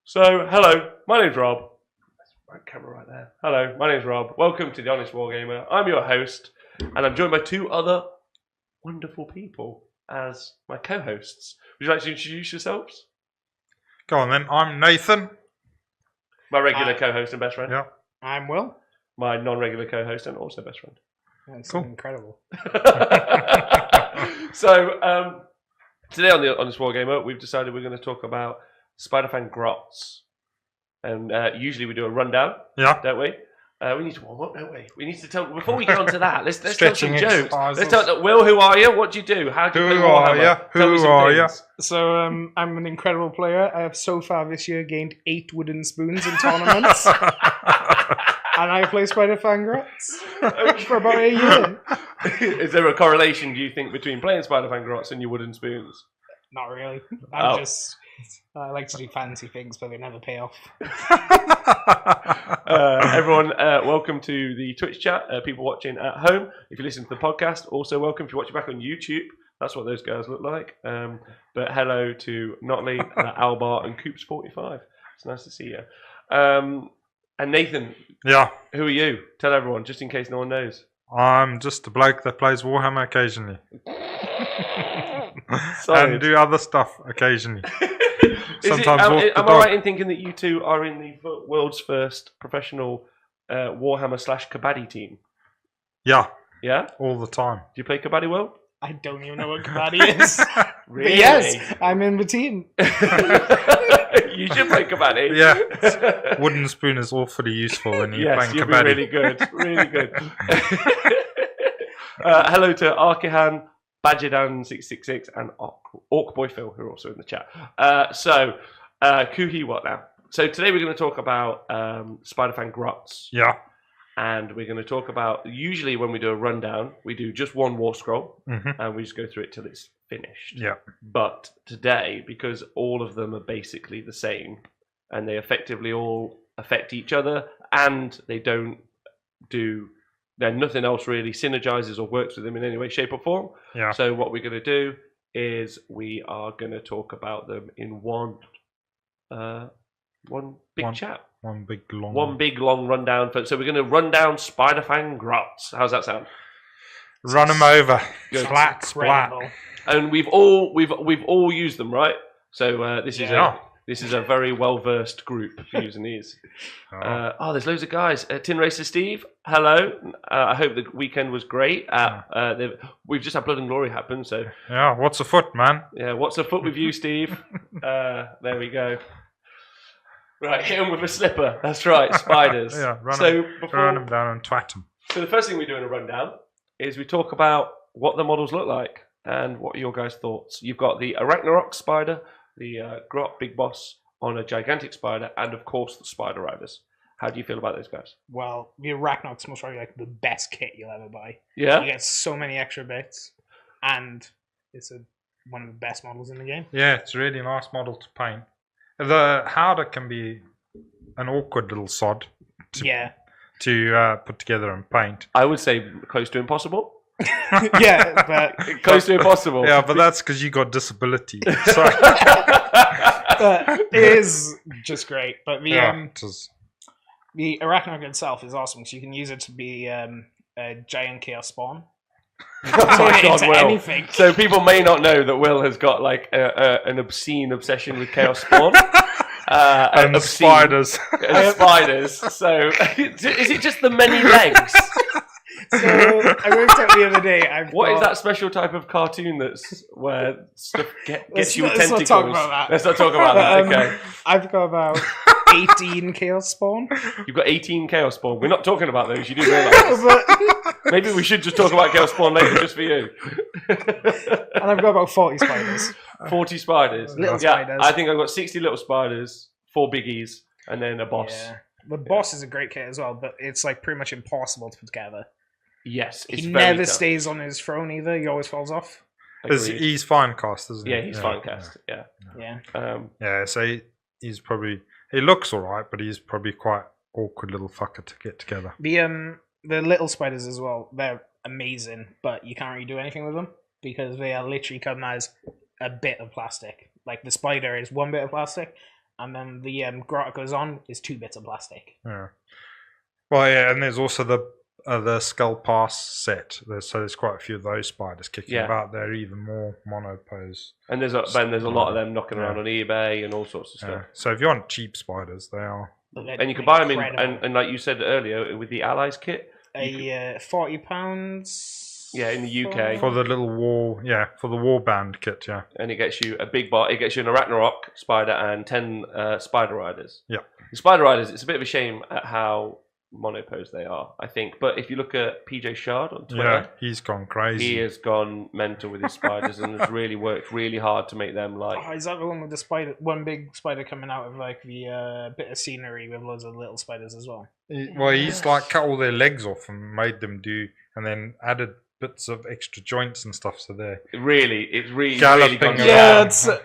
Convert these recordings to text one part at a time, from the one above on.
So, hello, my name's Rob. That's the right camera right there. Hello, my name's Rob. Welcome to The Honest Wargamer. I'm your host, and I'm joined by two other wonderful people as my co-hosts. Would you like to introduce yourselves? Go on then. I'm Nathan. My regular co-host and best friend. Yeah. I'm Will. My non-regular co-host and also best friend. That's Cool. incredible. So, today on The Honest Wargamer, we've decided we're going to talk about Spiderfang Grots. And usually we do a rundown, Yeah. don't we? We need to warm up, don't we? We need to tell, before we get on to that, let's tell Stretching some jokes. exercises. Let's tell, Will, who are you? What do you do? How do you play Warhammer? Tell me some things. So I'm an incredible player. I have so far this year gained 8 wooden spoons in tournaments. And I play Spiderfang Grots for about a year. Is there a correlation, do you think, between playing Spiderfang Grots and your wooden spoons? Not really. I like to do fancy things, but they never pay off. Everyone, welcome to the Twitch chat. People watching at home, if you listen to the podcast, also welcome. If you're watching back on YouTube, that's what those guys look like. But hello to Notley, Albar, and Coops45. It's nice to see you. And Nathan, Yeah. who are you? Tell everyone, just in case no one knows. I'm just a bloke that plays Warhammer occasionally. Solid. And do other stuff occasionally. Am I right in thinking that you two are in the world's first professional Warhammer / Kabaddi team? Yeah. Yeah? All the time. Do you play Kabaddi, Will? I don't even know what Kabaddi is. Really? But yes, I'm in the team. You should play Kabaddi. Yeah. Wooden spoon is awfully useful when you're Yes, playing you'll be Kabaddi. really good. Really good. Hello to Arkihan, Badgerdan666, and Orc Phil, who are also in the chat. Kuhi, what now? So today we're going to talk about Spiderfang Grots. Yeah. And we're going to talk about, usually when we do a rundown, we do just one war scroll, and we just go through it till it's finished. Yeah. But today, because all of them are basically the same, and they effectively all affect each other, and they don't do, then nothing else really synergizes or works with them in any way, shape, or form. Yeah. So what we're going to do is we are going to talk about them in one big chat. One big long rundown. So we're going to run down Spiderfang Grots. How's that sound? Run them over. Good. Splat, splat. Incredible. And we've all used them, right? So this is a very well versed group for using these. There's loads of guys. Tin Racer Steve, hello. I hope the weekend was great. We've just had Blood and Glory happen, so Yeah. What's afoot, man? yeah. What's afoot with you, Steve? There we go. Right, hit him with a slipper. That's right, spiders. Yeah. Run them down and twat them. So the first thing we do in a rundown is we talk about what the models look like and what are your guys' thoughts. You've got the Arachnarok spider, the Croc Big Boss on a gigantic spider, and of course the Spider Riders. How do you feel about those guys? Well, the Arachnarok's most probably like the best kit you'll ever buy. Yeah? You get so many extra bits, and it's one of the best models in the game. Yeah, it's a really nice model to paint. The Howder can be an awkward little sod to put together and paint. I would say close to impossible. Yeah, but Close to impossible. Yeah, but that's because you got disability. So but it is just great. But it is. the Arachnarok itself is awesome because you can use it to be a giant chaos spawn. Oh my God, Into Will. anything. So people may not know that Will has got like an obscene obsession with Chaos Spawn. And spiders. And spiders. So is it just the many legs? So I worked out the other day. What is that special type of cartoon that's where stuff gets you with let's tentacles? not talk about that. Let's not talk about that. Okay. I've got about 18 chaos spawn. You've got 18 Chaos Spawn. We're not talking about those. You do realise. But Maybe we should just talk about Chaos Spawn later, just for you. and I've got about 40 spiders. 40 spiders. Little spiders. I think I've got 60 little spiders, 4 biggies, and then a boss. Yeah. The boss is a great kit as well, but it's like pretty much impossible to put together. Yes, it's He very never tough. stays on his throne either. He always falls off. Agreed. He's fine cast, isn't he? Yeah, he's fine cast. Yeah. Yeah. Yeah, so he's probably... He looks alright, but he's probably quite awkward little fucker to get together. The little spiders as well, they're amazing, but you can't really do anything with them because they are literally come as a bit of plastic. Like the spider is one bit of plastic, and then the grot goes on is 2 bits of plastic. Yeah. Well, yeah, and there's also the skull pass set. There's quite a few of those spiders kicking about. They're even more monopose. And there's a lot of them knocking around on eBay and all sorts of stuff. So if you want cheap spiders, they are. And you can buy them in, and like you said earlier, with the Allies kit. £40. Yeah, in the UK for the little war, for the warband kit, and it gets you a big box. It gets you an Arachnarok spider and 10 spider riders. Yeah, the spider riders. It's a bit of a shame at how monopose they are, I think. But if you look at PJ Shard on Twitter, he's gone crazy. He has gone mental with his spiders and has really worked really hard to make them like. Oh, is that the one with the spider? One big spider coming out of like the bit of scenery with loads of little spiders as well. Well, he's like cut all their legs off and made them do, and then added bits of extra joints and stuff. So they're it's really galloping.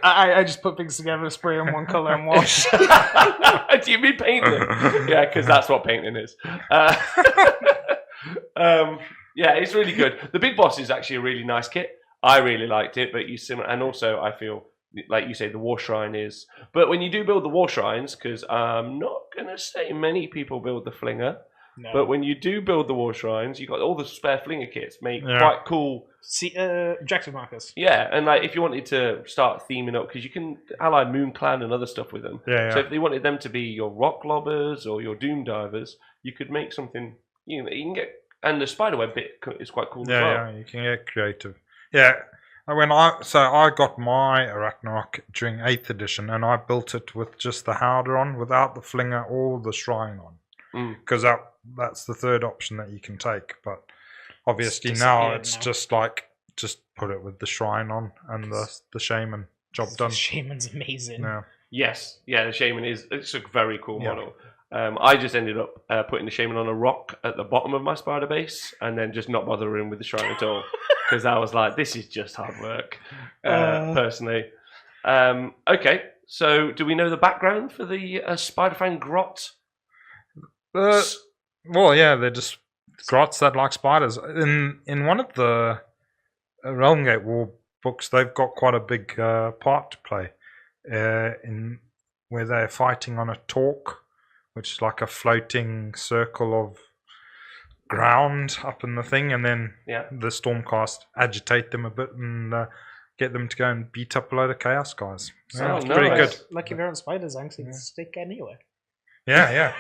I just put things together, spray on one color, and wash. Do you mean painting? Yeah, because that's what painting is. Yeah, it's really good. The Big Boss is actually a really nice kit. I really liked it, but and also I feel like you say the War Shrine is. But when you do build the War Shrines, because I'm not gonna say many people build the Flinger. No. But when you do build the War Shrines, you got all the spare Flinger kits make quite cool. Objective markers. Yeah, and like if you wanted to start theming up, because you can ally Moon Clan and other stuff with them. So if they wanted them to be your Rock Lobbers or your Doom Divers, you could make something. You can get, and the Spiderweb bit is quite cool as well. Yeah, you can get creative. Yeah, I got my Arachnarok during 8th edition, and I built it with just the Howder on, without the Flinger or the Shrine on. Because that's the third option that you can take, but obviously now it's just put it with the Shrine on and the Shaman. Job done. The Shaman's amazing. Yeah. Yes, the Shaman it's a very cool model. I just ended up putting the Shaman on a rock at the bottom of my spider base, and then just not bothering with the Shrine at all, because I was like, this is just hard work, personally. Okay, so do we know the background for the Spiderfang Grot? Well, yeah, they're just grots that like spiders. In one of the Realm Gate War books, they've got quite a big part to play in where they're fighting on a talk, which is like a floating circle of ground up in the thing, and then the Stormcast agitate them a bit and get them to go and beat up a load of Chaos guys. Yeah, it's pretty good. Lucky they're on spiders, actually stick anywhere. Yeah.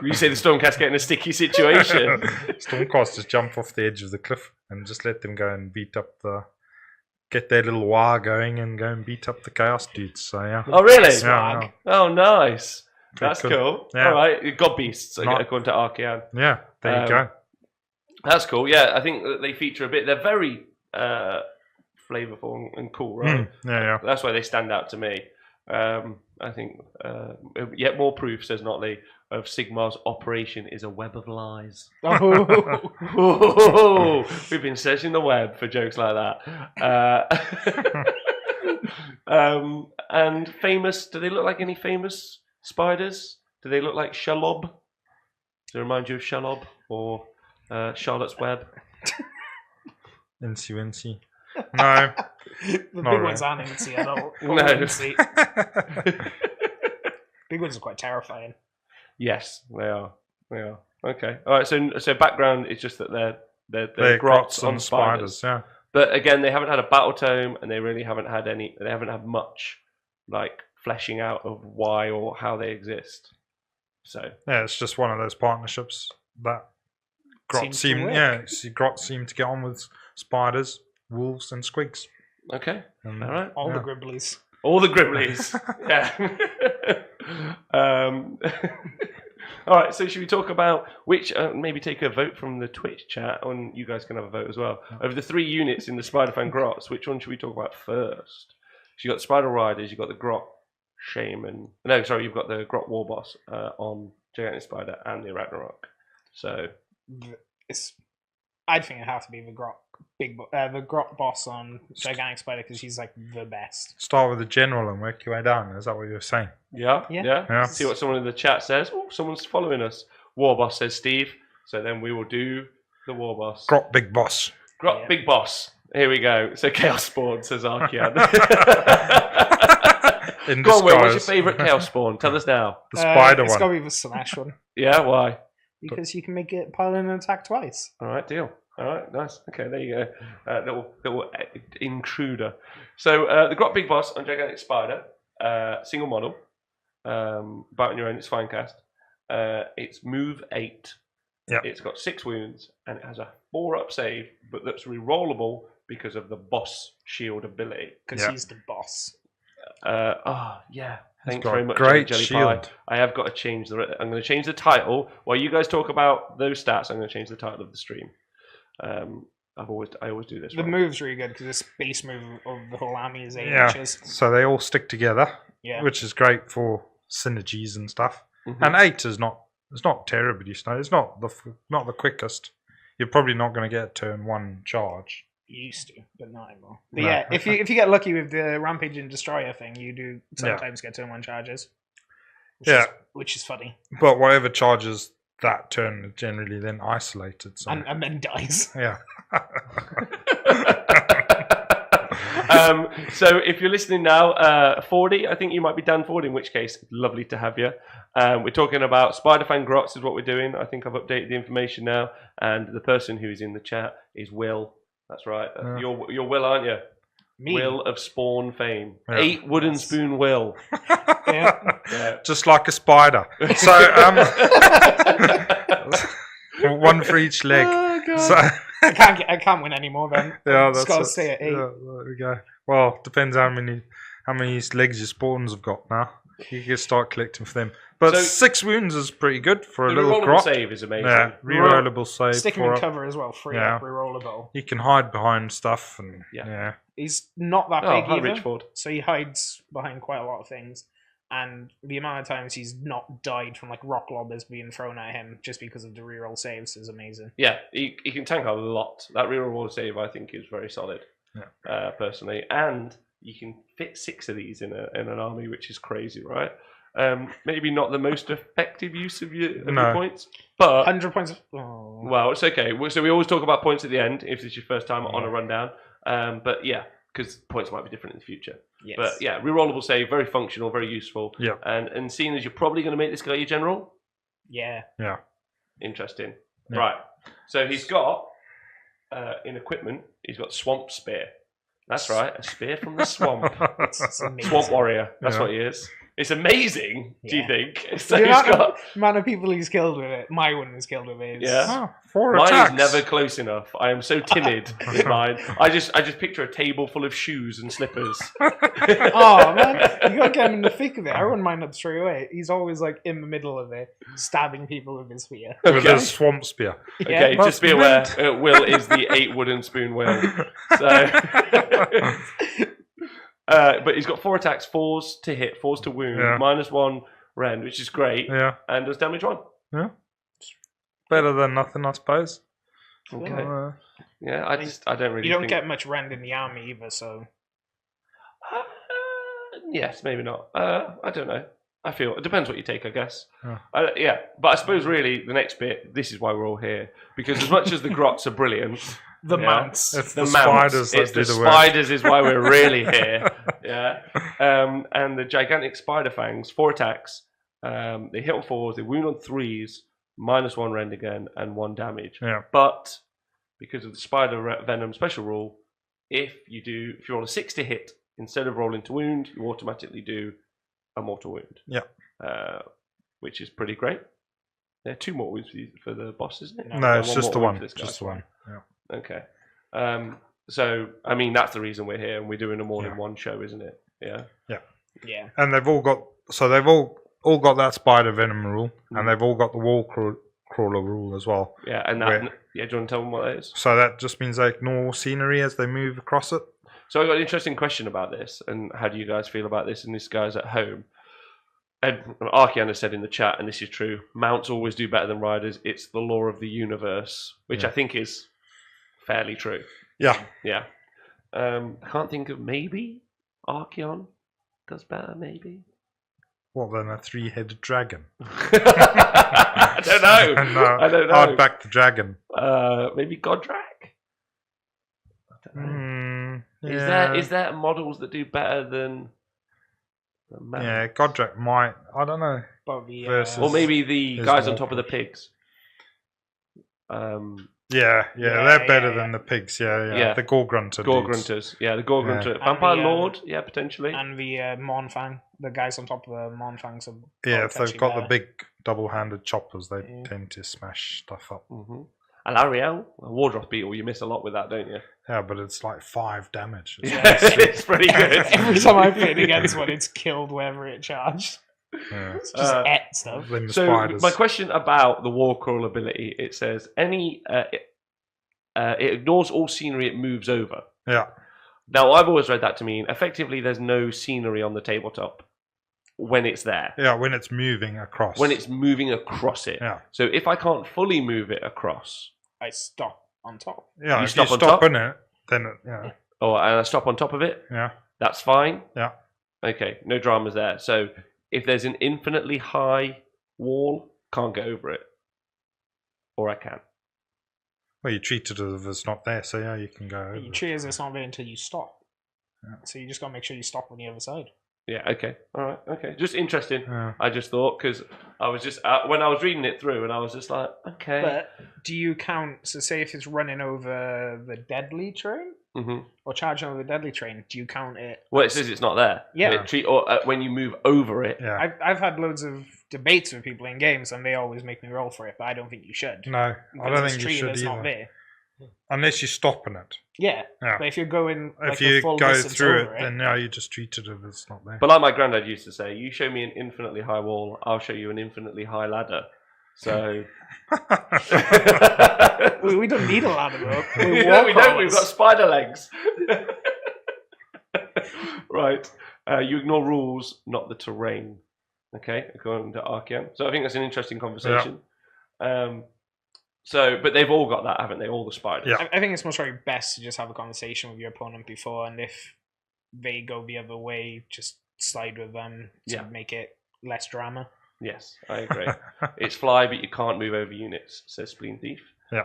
You say the Stormcast get in a sticky situation. Stormcast just jump off the edge of the cliff and just let them go and get their little wire going and go and beat up the Chaos dudes. So Oh really? Yeah. Oh nice. That's cool. Yeah. All right, God Beasts according to Archean. Yeah, there you go. That's cool. Yeah, I think that they feature a bit. They're very flavorful and cool, right? Yeah. That's why they stand out to me. I think yet more proof, says Notley, of Sigmar's operation is a web of lies. We've been searching the web for jokes like that. And famous, do they look like any famous spiders? Do they look like Shelob? Does it remind you of Shelob or Charlotte's Web? Incy. No. The big ones aren't Incy at all. No. Big ones are quite terrifying. Yes, they are. Okay. All right. So background is just that they're grots on spiders. Yeah. But again, they haven't had a battle tome, and they really haven't had any. They haven't had much like fleshing out of why or how they exist. So it's just one of those partnerships that grots seem to get on with spiders, wolves, and squigs. Okay. All right. All the Gribblies. All the Gribblies. Yeah. All right, so should we talk about which, maybe take a vote from the Twitch chat, and you guys can have a vote as well. Of the 3 units in the Spiderfang Grots, which one should we talk about first? So you've got the Spider Riders, you've got the Grot Shaman. No, sorry, you've got the Grot War Boss on Gigantic Spider and the Ragnarok. So I'd think it'd have to be the Grot Boss on Gigantic Spider, because he's like the best. Start with the general and work your way down. Is that what you're saying? Yeah. See what someone in the chat says. Oh, someone's following us. War Boss, says Steve. So then we will do the War Boss. Croc Big Boss. Croc Big Boss. Here we go. So Chaos Spawn, says Archean. in Go on, Will, what's your disguise. favourite chaos spawn? Tell us now. The spider It's one. got to be the Slash one. Yeah, why? Because you can make it pile in and attack twice. All right, deal. All right, nice. Okay, there you go. Little intruder. So the Croc Big Boss on Gigantic Spider, single model, about on your own. It's fine cast. It's move 8. Yeah. It's got 6 wounds and it has a 4-up save, but that's re-rollable because of the boss shield ability. Because he's the boss. Yeah. Thanks got very much, great Jelly shield. Pie. I have got to change I'm going to change the title. While you guys talk about those stats, I'm going to change the title of the stream. I always do this. The wrong. move's really good because the space move of the whole army is 8 Yeah. inches. So they all stick together, Yeah. which is great for synergies and stuff. Mhm. And 8 is not. It's not terribly slow. It's not the quickest. You're probably not going to get turn 1 charge. You used to, but not anymore. But No. yeah, if you get lucky with the Rampage and Destroyer thing, you do sometimes get turn 1 charges. Which is funny. But whatever charges that turn is generally then isolated. So And then dies. yeah. So if you're listening now, 40, I think you might be Dan Ford, in which case, lovely to have you. We're talking about Spiderfang Grots is what we're doing. I think I've updated the information now. And the person who is in the chat is Will. That's right. You're Will, aren't you? Me. Will of Spawn fame. Yeah. 8 wooden spoon Will. Yeah. Yeah. Just like a spider. So one for each leg. Oh, God. So I can't win anymore then. yeah, It's that's got to it. stay at 8. Yeah, there we go. Well, depends how many legs your spawns have got now. You can start collecting for them. But So- 6 wounds is pretty good for a The little rerollable grot. save is amazing. Yeah, rerollable save. Stick him for in it. cover as well. Free Yeah. up, rerollable. You can hide behind stuff and Yeah. yeah. He's not that Oh, big hi, either. Richford. So he hides behind quite a lot of things. And the amount of times he's not died from like rock lobbers being thrown at him just because of the reroll saves is amazing. Yeah, he can tank a lot. That reroll save, I think, is very solid. Yeah. Personally, and you can fit 6 of these in an army, which is crazy, right? Maybe not the most effective use of your points, but 100 points. Oh. well, it's okay. So we always talk about points at the end if this is your first time on a rundown. But yeah, because points might be different in the future. Yes. But yeah, rerollable save, very functional, very useful. Yeah. And seeing as you're probably going to make this guy your general, Yeah. Yeah. interesting. Yeah. Right. So he's got in equipment, he's got Swamp Spear. That's right, a spear from the swamp. It's amazing. Swamp Warrior. That's Yeah. what he is. It's amazing. Do you Yeah. think? So The he's amount, got. amount of people he's killed with it. My one is killed with it. Is, Yeah. Oh, 4 Mine attacks. is never close enough. I am so timid with mine. I just picture a table full of shoes and slippers. Oh man, you gotta get him in the thick of it. I run mine up straight away. He's always like in the middle of it, stabbing people with his spear. With Okay. a swamp spear. Okay, Yeah. just be aware. Will is the 8 wooden spoon Will. So. But he's got 4 attacks, 4s to hit, 4s to wound, Yeah. -1 rend, which is great, Yeah. and does damage 1. Better than nothing, I suppose. Okay. Yeah, I don't really. You don't think... get much rend in the army either, so Yes, maybe not. I don't know. I feel it depends what you take, I guess. Yeah. Yeah, but I suppose really the next bit. This is why we're all here, because as much as the grots are brilliant, the Yeah. mounts. It's the the mounts, spiders that it's do the the work. spiders is why we're really here. Yeah, and the gigantic spider fangs, 4 attacks. They hit on 4s, they wound on 3s, -1 rend again, and 1 damage. Yeah. But because of the spider venom special rule, if you roll a 6 to hit instead of rolling to wound, you automatically do a mortal wound. Yeah. Which is pretty great. There are 2 more wounds for the boss, isn't it? No, it's One just the more one. wound for this guy. Just the one. Yeah. Okay. So I mean that's the reason we're here, and we're doing a more than Yeah. one show, isn't it? Yeah. Yeah. And they've all got that spider venom rule, and they've all got the wall crawler rule as well. Yeah, and that. Where- Yeah, do you want to tell them what that is? So that just means they ignore scenery as they move across it. So I got an interesting question about this, and how do you guys feel about this? And this guy's at home. And Archean has said in the chat, and this is true: mounts always do better than riders. It's the law of the universe, which Yeah. I think is fairly true. Yeah. Yeah. I can't think of maybe Archeon does better. Maybe. What then? A 3-headed dragon? I don't know. No, I don't know. I'd back the dragon. Maybe Godrak. I don't know. Mm, yeah. Is there models that do better than Yeah, Godric might. I don't know. Probably, Versus- Or maybe the There's guys on more top of the push. pigs. Yeah, Yeah, they're better yeah. than the pigs. Yeah. Yeah. The Gore Grunter. Gore dudes. Grunters. Yeah, the Gore Yeah. Grunter. And Vampire the, Lord, yeah, potentially. and the Monfang, the guys on top of the Monfangs. Yeah, if they've got the big double-handed choppers, they tend to smash stuff up. Mm-hmm. Alariel, a Wardroth Beetle, you miss a lot with that, don't you? Yeah, but it's like 5 damage. It's Yeah, it's pretty good. Every time I played against one, it's killed wherever it charged. Yeah. It's just stuff. Limb So spiders. my question about the Warcrawl ability, it says it ignores all scenery it moves over. Yeah. Now I've always read that to mean effectively there's no scenery on the tabletop when it's there. Yeah, when it's moving across. When it's moving across it. Yeah. So if I can't fully move it across, I stop on top. Yeah, You if stop you on stop top? in it, then and I stop on top of it, yeah. that's fine. Yeah. Okay, no dramas there. So if there's an infinitely high wall, can't get over it. Or I can. Well, you treat it as if it's not there, so yeah, you can go over You it. treat it as it's not there until you stop. Yeah. So you just gotta make sure you stop on the other side. Yeah, okay. All right, okay. Just interesting. Yeah. I just thought, because I was just, when I was reading it through, and I was just like, okay. But do you count, so say if it's running over the deadly train, or charging over the deadly train, do you count it? Well, it says it's not there. Yeah. Or when you move over it. Yeah. I've had loads of debates with people in games, and they always make me roll for it, but I don't think you should. No, I Because don't it's think you treated should as not either. there. Unless you're stopping it. Yeah. Yeah. But if you're going like If a you full go distance through over it, then no, you just treat it as if it's not there. But like my granddad used to say, you show me an infinitely high wall, I'll show you an infinitely high ladder. So... we don't need a ladder though. No, we don't. We've got spider legs. Right. You ignore rules, not the terrain. Okay, according to Archean. So I think that's an interesting conversation. But they've all got that, haven't they? All the spiders. Yeah. I think it's most probably best to just have a conversation with your opponent before, and if they go the other way, just slide with them to make it less drama. Yes, I agree. It's fly, but you can't move over units, says Spleen Thief. Yeah.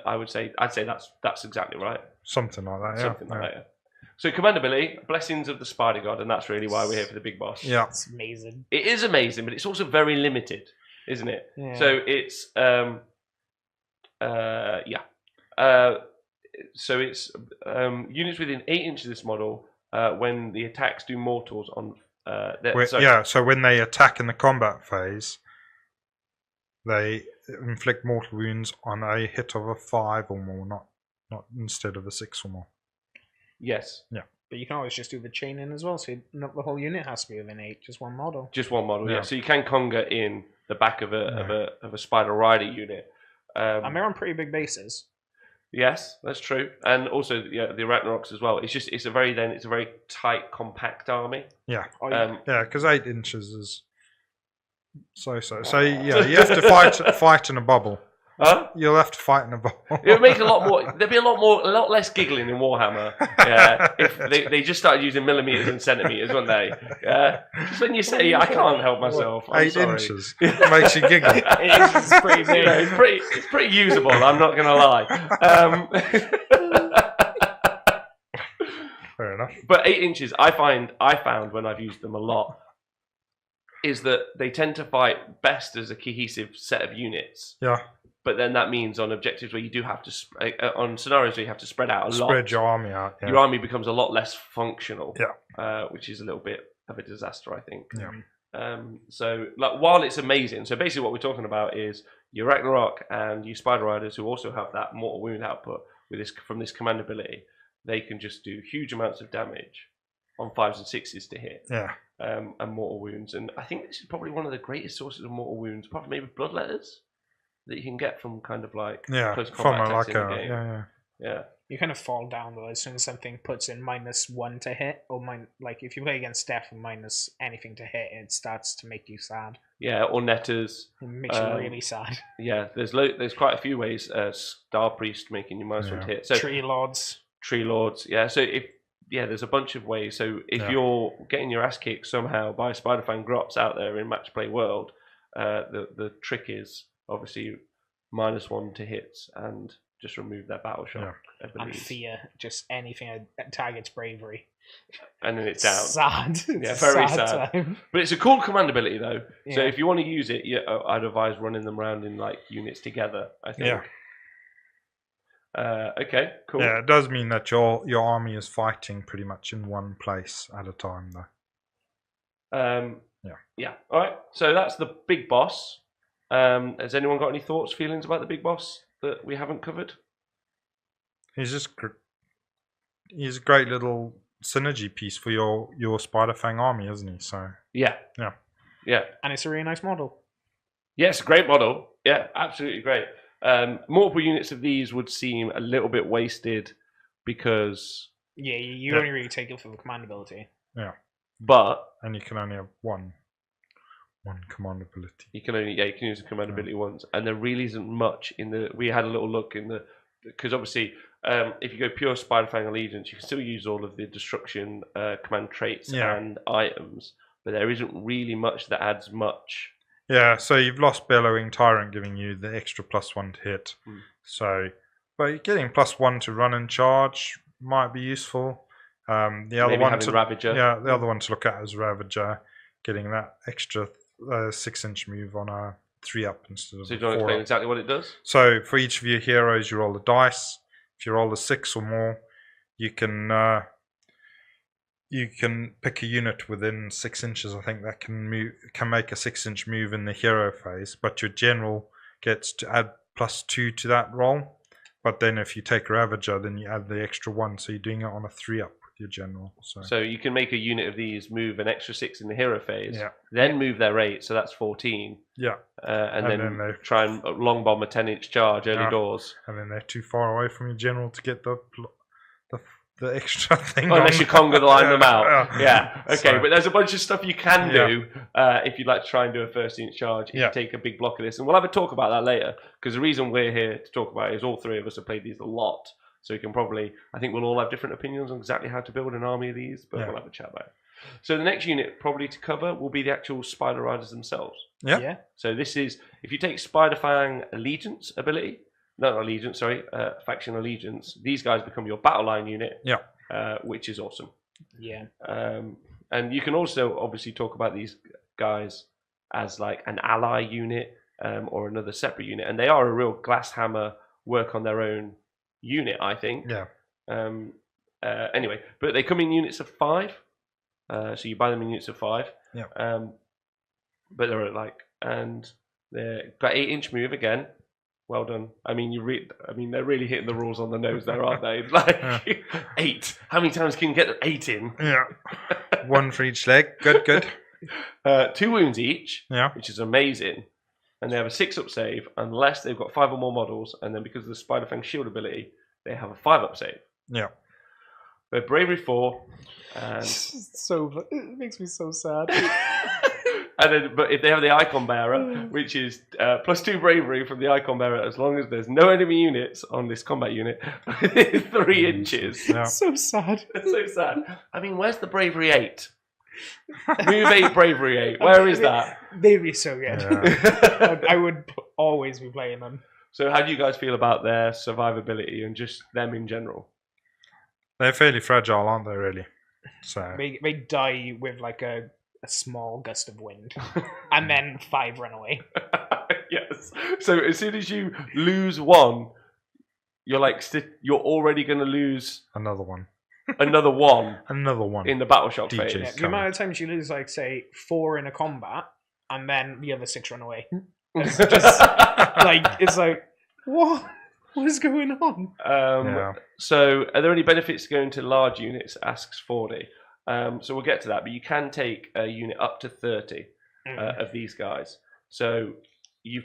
I'd say that's exactly right. Something like that, yeah. Something like that. So commandability, blessings of the Spider God, and that's really why we're here for the big boss. Yeah. It's amazing. It is amazing, but it's also very limited, isn't it? Yeah. So it's so it's units within 8 inches of this model when the attacks do mortals on. So when they attack in the combat phase, they inflict mortal wounds on a hit of a 5 or more, not instead of a 6 or more. Yes. Yeah. But you can always just do the chaining as well, so not the whole unit has to be within 8, just one model. Just one model, yeah. Yeah. So you can conga in the back of a Spider Rider unit. And they're on pretty big bases. Yes, that's true, and also the Arachnaroks as well. It's a very tight, compact army. Yeah. Oh, yeah. Yeah, because 8 inches is so. So yeah, you have to fight in a bubble. Huh? You'll have to fight in a bubble. It would make a lot more. There'd be a lot less giggling in Warhammer. Yeah, if they just started using millimeters and centimeters, wouldn't they? Yeah. Just when you say, I can't help myself. I'm 8 sorry. inches makes you giggle. It's pretty big. It's pretty usable. I'm not going to lie. Fair enough. But 8 inches, I found when I've used them a lot, is that they tend to fight best as a cohesive set of units. Yeah. But then that means on objectives where you do have to, on scenarios where you have to spread out a lot. Spread your army out. Yeah. Your army becomes a lot less functional. Yeah. Which is a little bit of a disaster, I think. Yeah. So, like, while it's amazing, so basically what we're talking about is your Ragnarok and your Spider Riders who also have that mortal wound output from this command ability, they can just do huge amounts of damage on 5s and 6s to hit. Yeah. And mortal wounds. And I think this is probably one of the greatest sources of mortal wounds, apart from maybe bloodletters, that you can get from kind of like close combat attacks in the game. Yeah. You kind of fall down though as soon as something puts in -1 to hit, or like if you play against Death and minus anything to hit, it starts to make you sad. Yeah, or netters. It makes you really sad. Yeah, there's quite a few ways. Star Priest making you -1 to hit. So Tree Lords. Yeah, so there's a bunch of ways. So if you're getting your ass kicked somehow by Spiderfang Grots out there in match play world, the trick is obviously -1 to hits and just remove their battle shock. And fear, just anything that targets bravery. and then it's down. Sad. It's Yeah, a very sad sad. time. But it's a cool command ability though. So Yeah. if you want to use it, I'd advise running them around in like units together. I think. Yeah. Okay. Cool. Yeah, it does mean that your army is fighting pretty much in one place at a time, though. Yeah. All right. So that's the big boss. Has anyone got any thoughts, feelings about the big boss that we haven't covered? He's a great little synergy piece for your Spiderfang army, isn't he? So Yeah. And it's a really nice model. Yes, great model. Yeah, absolutely great. Multiple units of these would seem a little bit wasted because, Yeah, you only really take it for the command ability. but and you can only have one command ability. you can use the command ability once, and there really isn't much in the. We had a little look in the because obviously. If you go pure Spiderfang Allegiance, you can still use all of the destruction command traits and items, but there isn't really much that adds much. Yeah, so you've lost Bellowing Tyrant, giving you the extra +1 to hit. So, but getting +1 to run and charge might be useful. The other Maybe one having to Ravager. Yeah, the other one to look at is Ravager, getting that extra 6-inch move on a 3-up instead of So a do you want to 4-up. explain exactly what it does? So for each of your heroes, you roll a dice. If you roll a 6 or more, you can pick a unit within 6 inches. I think that can make a 6-inch move in the hero phase. But your general gets to add +2 to that roll. But then if you take Ravager, then you add the extra 1. So you're doing it on a 3-up with your general. So you can make a unit of these move an extra 6 in the hero phase, Yeah. then move their 8, so that's 14. Yeah. And And then then they- try and long bomb a 10-inch charge early Yeah. doors. And then they're too far away from your general to get the extra thing. Unless you conga the line them out. Yeah. Yeah. Okay, So- but there's a bunch of stuff you can Yeah. do if you'd like to try and do a first inch charge. If Yeah. you take a big block of this. And we'll have a talk about that later. Because the reason we're here to talk about it is all three of us have played these a lot. So we can probably, I think we'll all have different opinions on exactly how to build an army of these, but Yeah. we'll have a chat about it. So the next unit probably to cover will be the actual Spider Riders themselves. Yeah. So this is, if you take Spiderfang Allegiance ability, not Allegiance, sorry, Faction Allegiance, these guys become your battle line unit, which is awesome. Yeah. And you can also obviously talk about these guys as like an ally unit or another separate unit, and they are a real glass hammer, work on their own unit, I think. Yeah. Anyway, but they come in units of 5. So you buy them in units of 5. Yeah. But they're like, and they've got 8-inch move again. Well done. I mean, they're really hitting the rules on the nose there, aren't they? Like 8. How many times can you get 8 in? Yeah. 1 for each leg. Good. 2 wounds each. Yeah. Which is amazing. And they have a 6-up save unless they've got 5 or more models, and then because of the Spiderfang shield ability, they have a 5-up save. Yeah. They're bravery 4, and It makes me so sad. but if they have the icon bearer, which is +2 bravery from the icon bearer, as long as there's no enemy units on this combat unit, 3 inches. Yeah. So sad. That's so sad. I mean, where's the bravery 8? Move 8, bravery 8. Where is that? They'd be so good. Yeah. I would always be playing them. So how do you guys feel about their survivability and just them in general? They're fairly fragile, aren't they, really? So They die with like a small gust of wind, and then 5 run away. Yes. So as soon as you lose 1, you're like you're already going to lose another one. another 1 Another one. in the battle shock DJs. phase. Yeah, the amount of times you lose, like, say, 4 in a combat, and then the other 6 run away. It's just it's like, what? What is going on? So, are there any benefits to going to large units? Asks 40. So we'll get to that, but you can take a unit up to 30 of these guys. So you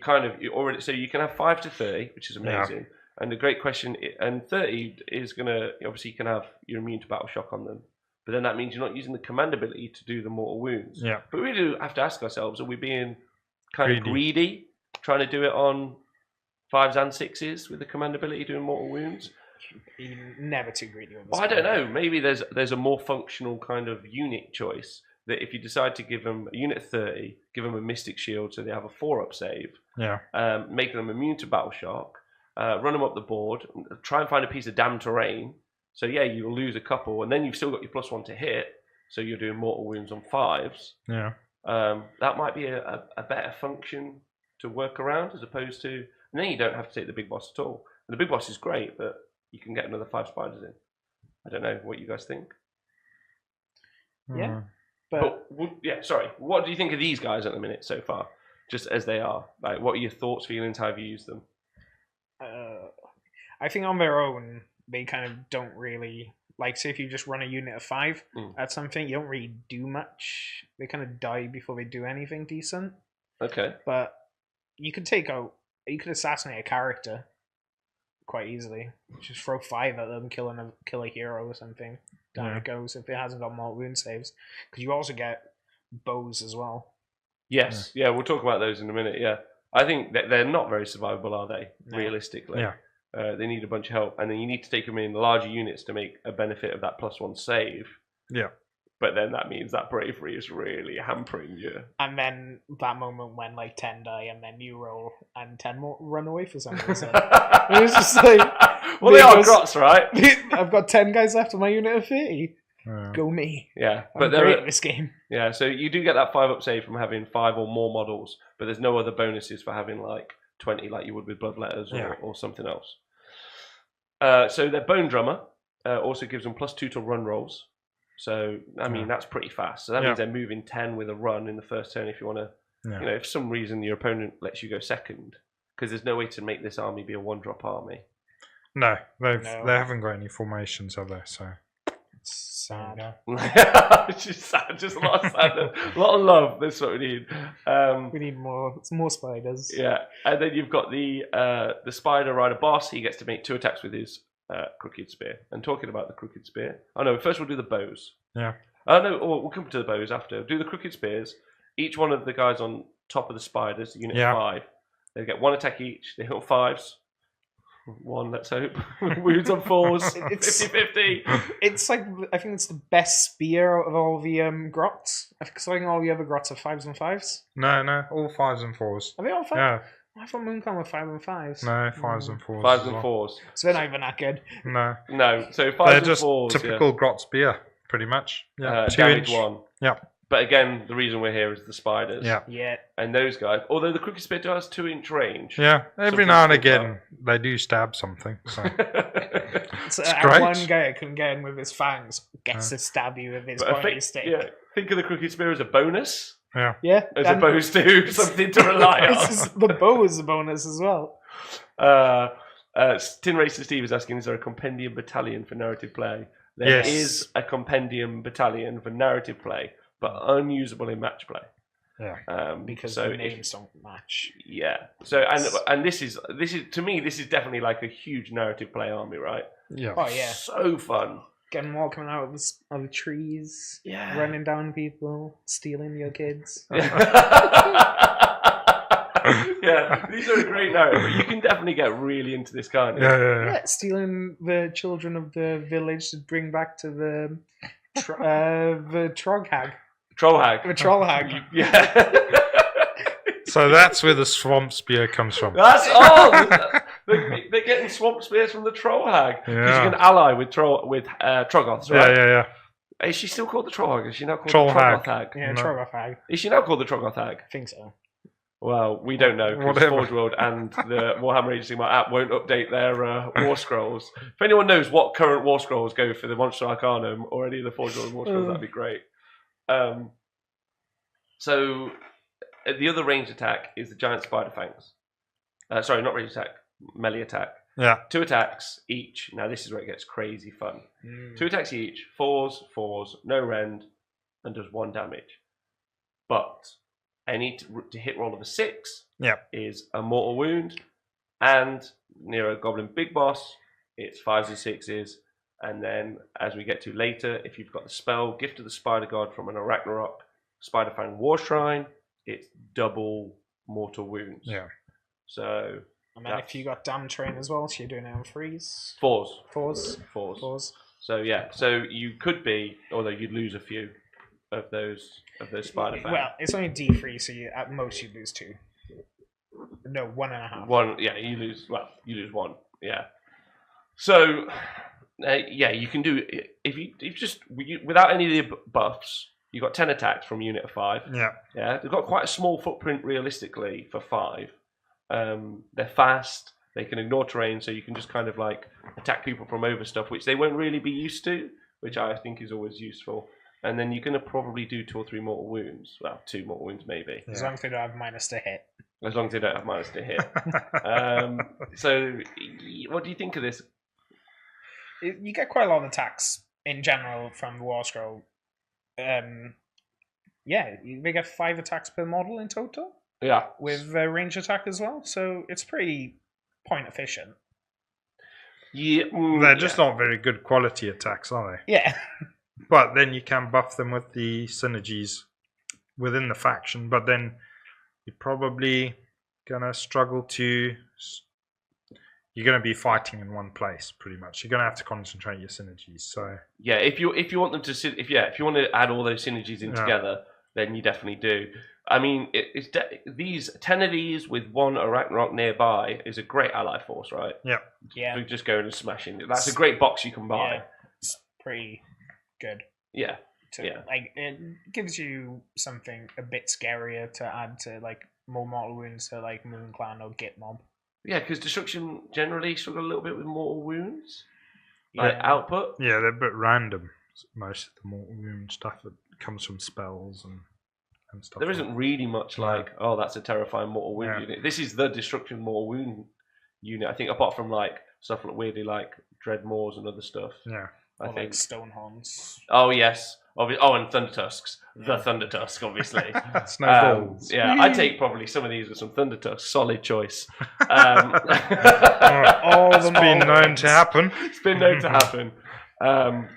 already. So you can have 5 to 30, which is amazing. Yeah. And the great question, and 30 is gonna obviously you can have you're immune to battle shock on them, but then that means you're not using the command ability to do the mortal wounds. Yeah. But we do have to ask ourselves: are we being kind of greedy, trying to do it on 5s and 6s with the command ability doing mortal wounds? You're never too greedy with this. Well, I don't know. Maybe there's a more functional kind of unit choice that if you decide to give them a unit 30, give them a Mystic Shield so they have a 4-up save, make them immune to battle shock, run them up the board, try and find a piece of damn terrain So yeah, you'll lose a couple, and then you've still got your +1 to hit, so you're doing mortal wounds on 5s. Yeah. That might be a better function to work around as opposed to, and then you don't have to take the big boss at all. And the big boss is great, but you can get another 5 spiders in. I don't know what you guys think. Yeah. But sorry. What do you think of these guys at the minute so far, just as they are? Like, what are your thoughts, feelings? How have you used them? I think on their own, they kind of don't really like. Say if you just run a unit of 5 at something, you don't really do much. They kind of die before they do anything decent. Okay. But you could assassinate a character quite easily. Just throw 5 at them, kill a hero or something. Down it goes if it hasn't got mortal wound saves. Because you also get bows as well. Yes, yeah, we'll talk about those in a minute. Yeah, I think that they're not very survivable, are they? No. Realistically, Yeah. They need a bunch of help, and then you need to take them in larger units to make a benefit of that +1 save. Yeah. But then that means that bravery is really hampering you. And then that moment when like 10 die, and then you roll and 10 more run away for some reason. It's just like, well, they are grots, right? I've got 10 guys left on my unit of 30. Go me. Yeah, I'm great at this game. Yeah, so you do get that 5-up save from having 5 or more models, but there's no other bonuses for having like 20 like you would with Bloodletters or something else. So their Bone Drummer also gives them +2 to run rolls. So, I mean, that's pretty fast. So that means they're moving 10 with a run in the first turn if you want to, you know, if for some reason your opponent lets you go second, because there's no way to make this army be a 1-drop army. No, they haven't got any formations, have they? So it's sad. It's just sad, just a lot of sadness, a lot of love. That's what we need. We need more spiders. Yeah, and then you've got the Spider Rider boss. He gets to make 2 attacks with his crooked spear. And talking about the crooked spear, first we'll do the bows. Yeah. We'll come to the bows after. Do the crooked spears. Each one of the guys on top of the spiders, unit 5, they get 1 attack each. They hit 5s. 1, let's hope. Wounds on 4s. 50-50. It's like, I think it's the best spear of all the grots. I think all the other grots are 5s and 5s. No, all 5s and 4s. Are they all 5? Yeah. I thought Mooncon were 5 and 5s. No, 5s and 4s. 5s and 4s. So they're not even that good. No, so 5s they're and just 4s. typical grot spear, pretty much. Yeah, 2 damage inch. 1. Yeah. But again, the reason we're here is the spiders. Yeah. And those guys, although the crooked spear does 2-inch range. Yeah, every now and again they do stab something. So. So it's great. One guy can get in with his fangs, gets to stab you with his pointy stick. Yeah, think of the crooked spear as a bonus. Yeah. As opposed to something to rely on. The bow is a bonus as well. Tin Racer Steve is asking, is there a compendium battalion for narrative play? There is a compendium battalion for narrative play, but unusable in match play. Yeah. Because the names don't match. Yeah. So and this is to me, this is definitely like a huge narrative play army, right? Yeah. Oh yeah. So fun. Getting them all coming out of the trees, running down people, stealing your kids. Yeah, these are a great narrative, but you can definitely get really into this kind of. Yeah, stealing the children of the village to bring back to the Trog Hag. Troll Hag. The Troll Hag. Yeah. So that's where the swamp spear comes from. That's they're getting swamp spears from the Troll Hag because you can ally with Troggoths, right? Yeah. Is she still called the Troll Hag? Is she now called Troll the Troggoth Hag? Yeah, Troggoth Hag. Is she now called the Troggoth Hag? I think so. Well, we don't know because Forge World and the Warhammer Age of Sigmar app won't update their War Scrolls. If anyone knows what current War Scrolls go for the Monster Arcanum or any of the Forge World War Scrolls, that'd be great. So the other ranged attack is the giant spider fangs. Sorry, not ranged attack, melee attack. Yeah. 2 attacks each. Now this is where it gets crazy fun. 2 attacks each, 4s, no rend, and does 1 damage. But any to hit roll of a 6 is a mortal wound, and near a Goblin Big Boss, it's 5s and 6s. And then, as we get to later, if you've got the spell Gift of the Spider God from an Ragnarok Spiderfang War Shrine, it's double mortal wounds. Yeah. So. And then if you got Damn Train as well, so you're doing it on 3s. 4s. So yeah, so you could be, although you'd lose a few of those Spiderfang. Well, it's only D3, so at most you lose 2. No, 1.5. You lose 1. Yeah. So Yeah, you can do if you without any of the buffs. You got 10 attacks from unit of 5. Yeah. Yeah, they've got quite a small footprint realistically for 5. They're fast. They can ignore terrain, so you can just kind of like attack people from over stuff, which they won't really be used to, which I think is always useful. And then you're going to probably do 2 or 3 mortal wounds. Well, 2 mortal wounds maybe. As long as they don't have minus to hit. As long as they don't have minus to hit. So, what do you think of this? You get quite a lot of attacks in general from the War Scroll. Yeah, they get 5 attacks per model in total. Yeah. With range attack as well, so it's pretty point efficient. Yeah, They're just not very good quality attacks, are they? Yeah. But then you can buff them with the synergies within the faction, but then you're probably going to struggle to... You're going to be fighting in one place, pretty much. You're going to have to concentrate your synergies, so... Yeah, if you want them to... If you want to add all those synergies in together, then you definitely do. I mean, these 10 of these with 1 Arachnarok nearby is a great ally force, right? Yeah. Yeah. So just going and smashing it. That's a great box you can buy. Yeah, it's pretty good. Yeah. Like, it gives you something a bit scarier to add to, like, more mortal wounds to, like, Moon Clan or Git Mob. Yeah, because Destruction generally struggle a little bit with mortal wounds. Like, output. Yeah, they're a bit random. Most of the mortal wound stuff that comes from spells and stuff. There isn't really much like, oh, that's a terrifying mortal wound unit. This is the Destruction mortal wound unit, I think, apart from, like, stuff like weirdly like Dreadmaws and other stuff. Yeah. I think. Like Stonehorns. Oh, yes. And Thunder Tusks. The Thunder Tusk, obviously. Snowballs. Yeah, I'd take probably some of these with some Thunder Tusks. Solid choice. It's been known to happen. It's been known to happen. And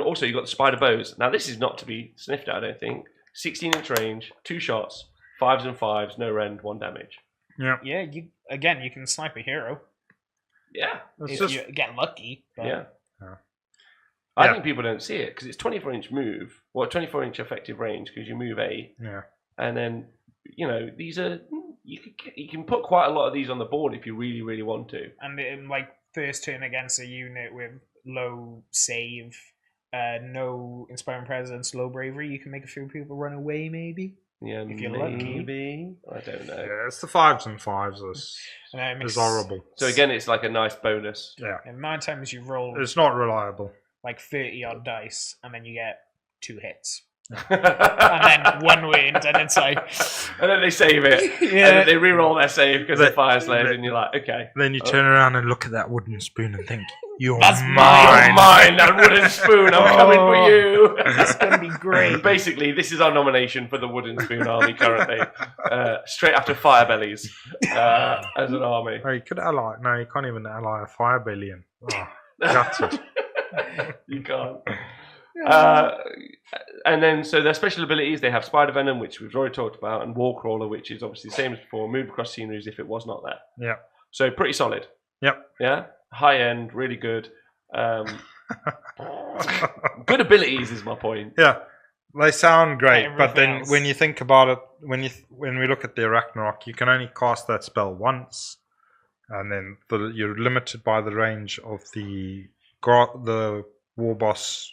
also you've got the Spider Bows. Now, this is not to be sniffed at, I don't think. 16-inch range, 2 shots, 5s and 5s, no rend, 1 damage. Yeah. Yeah, you can snipe a hero. Yeah. If you get lucky. But... Yeah. I think people don't see it because it's 24-inch move, 24-inch effective range because you move 8. Yeah. And then, these are you can put quite a lot of these on the board if you really, really want to. And in, like, first turn against a unit with low save, no Inspiring Presence, low bravery, you can make a few people run away, maybe. Yeah, if you're maybe. I don't know. Yeah, it's the 5s and 5s. It's horrible. So again, it's like a nice bonus. Yeah. And 9 times you roll. It's not reliable. Like 30 odd dice, and then you get 2 hits. And then 1 wound, and it's like... And then they save it. Yeah. And then they re-roll their save because they're fire slaves, and you're like, okay. Then you turn around and look at that wooden spoon and think, That's mine, that wooden spoon, I'm coming for you. It's going to be great. Basically, this is our nomination for the wooden spoon army currently. Straight after Firebellies as an army. Oh, you could ally... No, you can't even ally a Firebellion. Oh, gutted. You can't. And then, so their special abilities, they have Spider Venom, which we've already talked about, and Wall Crawler, which is obviously the same as before, move across scenery as if it was not there. Yeah. So pretty solid. Yep. Yeah? High end, really good. Good abilities is my point. Yeah. They sound great, but then when you think about it, when we look at the Arachnarok, you can only cast that spell once, and then you're limited by the range of the War Boss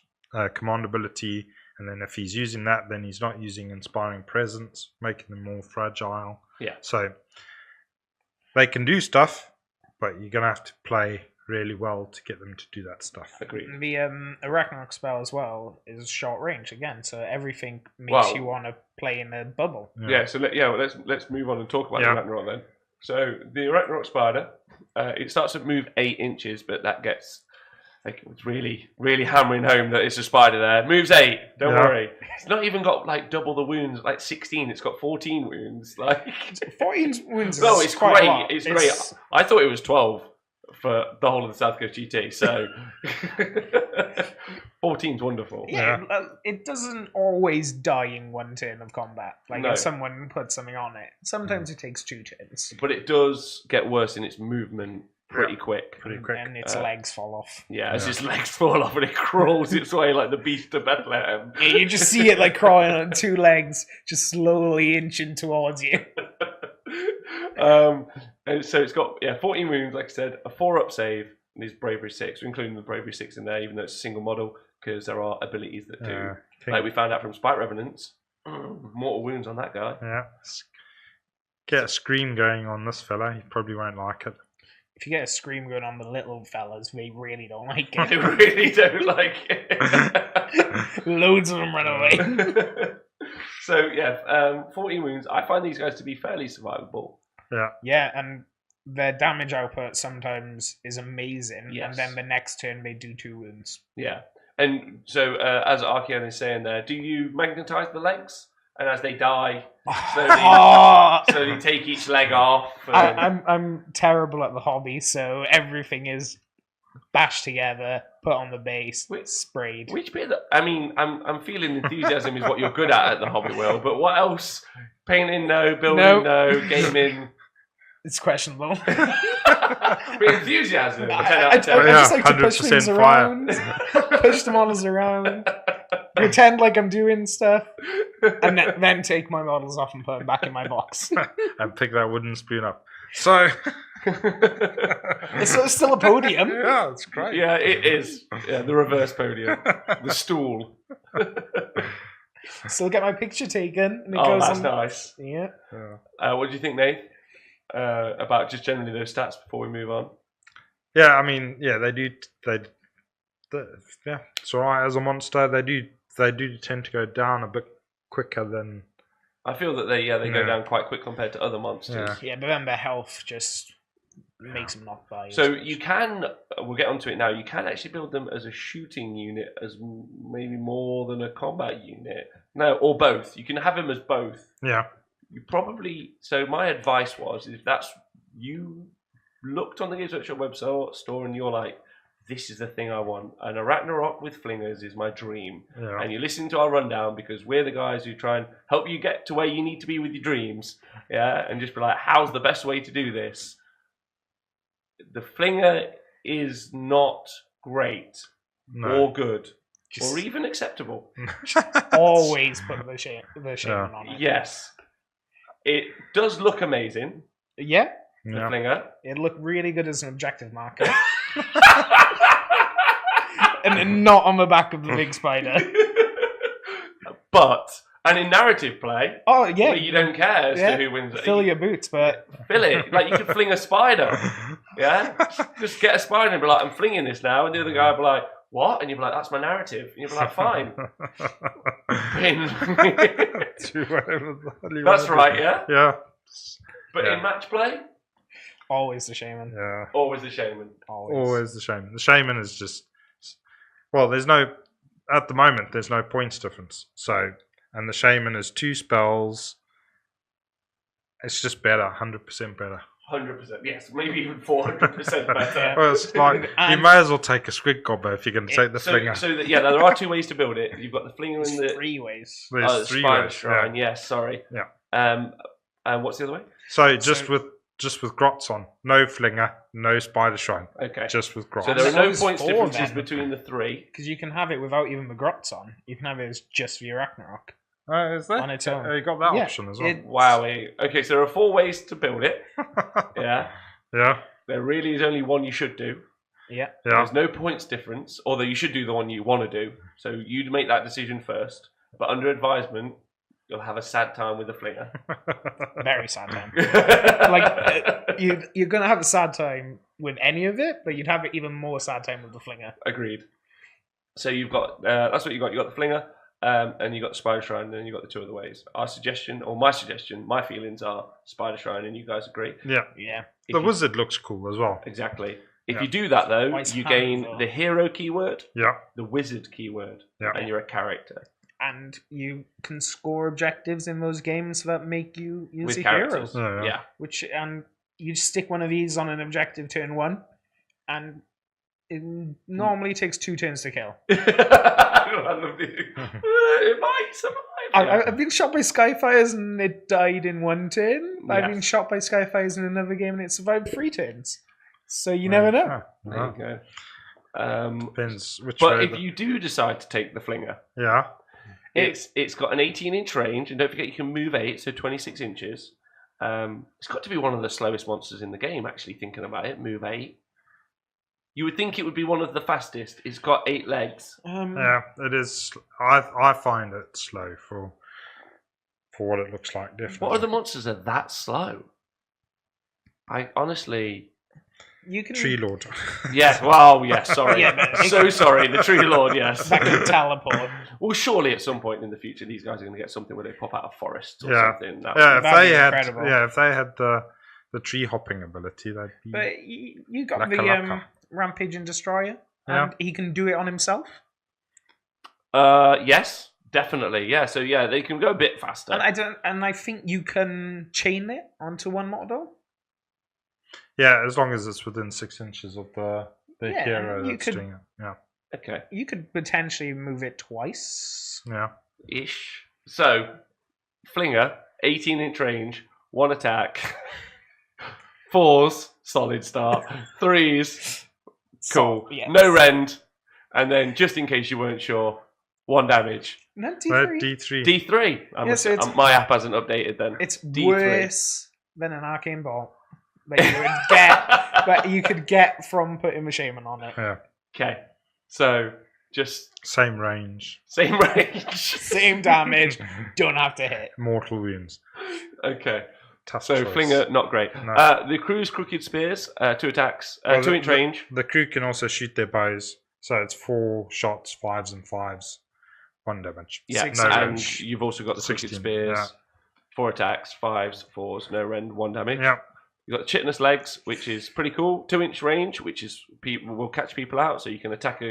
command ability, and then if he's using that, then he's not using Inspiring Presence, making them more fragile. Yeah. So they can do stuff, but you're going to have to play really well to get them to do that stuff. Agreed. The Arachnarok spell as well is short range again, so everything makes you want to play in a bubble. Yeah. So let's move on and talk about the Arachnarok then. So the Arachnarok spider, it starts to move 8 inches, but that gets it's really, really hammering home that it's a spider there. Moves 8. Don't worry. It's not even got like double the wounds, like 16. It's got 14 wounds. Like 14 wounds. No, it's great. It's great. I thought it was 12 for the whole of the South Coast GT. So 14's wonderful. Yeah, it doesn't always die in 1 turn of combat. Like if someone puts something on it, sometimes it takes 2 turns. But it does get worse in its movement. Pretty quick. And its legs fall off. Yeah, as its legs fall off and it crawls its way like the beast of Bethlehem. Yeah, you just see it like crawling on 2 legs, just slowly inching towards you. And so it's got 14 wounds, like I said, a 4-up save, and his bravery 6, including the bravery 6 in there, even though it's a single model, because there are abilities that do. Like we found out from Spite Revenants, mortal wounds on that guy. Yeah. Get a scream going on this fella. He probably won't like it. If you get a scream going on the little fellas, they really don't like it. They really don't like it. Loads of them run away. So 14 wounds. I find these guys to be fairly survivable. Yeah. Yeah, and their damage output sometimes is amazing, Yes. and then the next turn they do 2 wounds. Yeah. And so, as Archeon is saying there, do you magnetize the legs? And as they die, slowly take each leg off. I'm terrible at the hobby, so everything is bashed together, put on the base, sprayed. Which bit? I'm feeling enthusiasm is what you're good at the hobby, Will. But what else? Painting, no. Building, no. Gaming. It's questionable. But enthusiasm. I just like to push things around, push the models around, pretend like I'm doing stuff, and then take my models off and put them back in my box. And pick that wooden spoon up. So it's still a podium. Yeah, it's great. Yeah, it is. Yeah, the reverse podium, the stool. Still get my picture taken. And it goes that's on. nice. Yeah. What do you think, Nate? About just generally those stats before we move on. Yeah, I mean, they do. Yeah, it's alright as a monster. They do tend to go down a bit quicker than. I feel that they go down quite quick compared to other monsters. Yeah, but then their health just makes them not die. So you can, we'll get onto it now. You can actually build them as a shooting unit, as maybe more than a combat unit. No, or both. You can have them as both. Yeah. You probably. So my advice was, if that's you looked on the Games Workshop website store and you're like, this is the thing I want, and a Ragnarok with flingers is my dream. Yeah. And you listen to our rundown because we're the guys who try and help you get to where you need to be with your dreams. Yeah, and just be like, how's the best way to do this? The flinger is not great or good or even acceptable. Always put the shaman on it. Yes. It does look amazing. Yeah. The flinger. It looked really good as an objective marker. And then not on the back of the big spider. But, and in narrative play, where you don't care as to who wins it. Fill your boots, but... Fill it. Like, you could fling a spider. Yeah? Just get a spider and be like, I'm flinging this now. And the other guy will be like, what? And you'll be like, that's my narrative. And you'll be like, fine. Win. That's right, yeah? Yeah. But in match play? Always the shaman. Yeah. Always the shaman. Always the shaman. The shaman is just... Well, at the moment, there's no points difference. So, and the shaman is 2 spells. It's just better, 100% better. 100%, yes. Maybe even 400% better. Well, it's like, you may as well take a squig gobber if you're going to take the flinger. There are 2 ways to build it. You've got the flinger and the... 3 ways. There's 3 spider ways. shrine, yes, sorry. Yeah. And what's the other way? So, just with Grots on. No flinger, no spider shrine. Okay. Just with Grots. So there are no points 4 differences then. between the 3. Because you can have it without even the Grots on. You can have it as just for your Ragnarok. Is there? On its own. You got that option as well. Wow. Okay, so there are 4 ways to build it. Yeah. Yeah. There really is only one you should do. Yeah. There's no points difference, although you should do the one you want to do. So you'd make that decision first. But under advisement, you'll have a sad time with the flinger. Very sad time. You're going to have a sad time with any of it, but you'd have an even more sad time with the flinger. Agreed. So you've got, that's what you got. You got the flinger, and you got the spider shrine, and then you got the 2 other ways. My feelings are spider shrine, and you guys agree. Yeah. Yeah. The wizard looks cool as well. Exactly. If you do that though, you gain the hero keyword, the wizard keyword, and you're a character. And you can score objectives in those games that make you use With a characters. hero. Yeah. And you stick one of these on an objective turn 1, and it normally takes 2 turns to kill. I love you. It might survive. I've been shot by Skyfires and it died in 1 turn. Yes. I've been shot by Skyfires in another game and it survived 3 turns. So you never know. There you go. Depends which but way if you do decide to take the flinger, Yeah. it's got an 18-inch range, and don't forget you can move 8, so 26 inches. It's got to be one of the slowest monsters in the game, actually, thinking about it. Move 8. You would think it would be one of the fastest. It's got 8 legs. Yeah, it is. I find it slow for what it looks like. Definitely. What other monsters are that slow? I honestly... You can Tree Lord. Yeah, well, yes, sorry. Yeah, So sorry, the Tree Lord, yes. that can teleport. Well, surely at some point in the future, these guys are going to get something where they pop out of forests or Yeah. something. Yeah, That'd be if they had the tree hopping ability, they'd be. But you got Laka. Rampaging Destroyer, Yeah. and he can do it on himself. Yes, definitely. Yeah, so yeah, they can go a bit faster. And I think you can chain it onto one model. Yeah, as long as it's within 6 inches of the Yeah, hero you that's could- doing it. Yeah. Okay. You could potentially move it twice. Yeah. Ish. So, Flinger, 18-inch range, 1 attack, 4s, solid start, 3s, cool, yes. no rend, and then just in case you weren't sure, 1 damage. No, But D3. D3. D3. Yeah, so it's- My app hasn't updated then. It's D3. worse than an arcane bolt that you would get, that you could get from putting the shaman on it. Yeah. Okay, so just Same range. same range. Same damage, don't have to hit. Mortal wounds. Okay, Tough so choice. Flinger, not great. No. The crew's crooked spears, 2 attacks, Well, 2-inch range. The crew can also shoot their bows. So it's 4 shots, 5s and 5s. 1 damage. Yeah, Six and range. you've also got the crooked 16, spears, yeah. 4 attacks, 5s, 4s, no rend, 1 damage. Yeah. You've got the chitinous legs, which is pretty cool. 2-inch range, which is will catch people out, so you can attack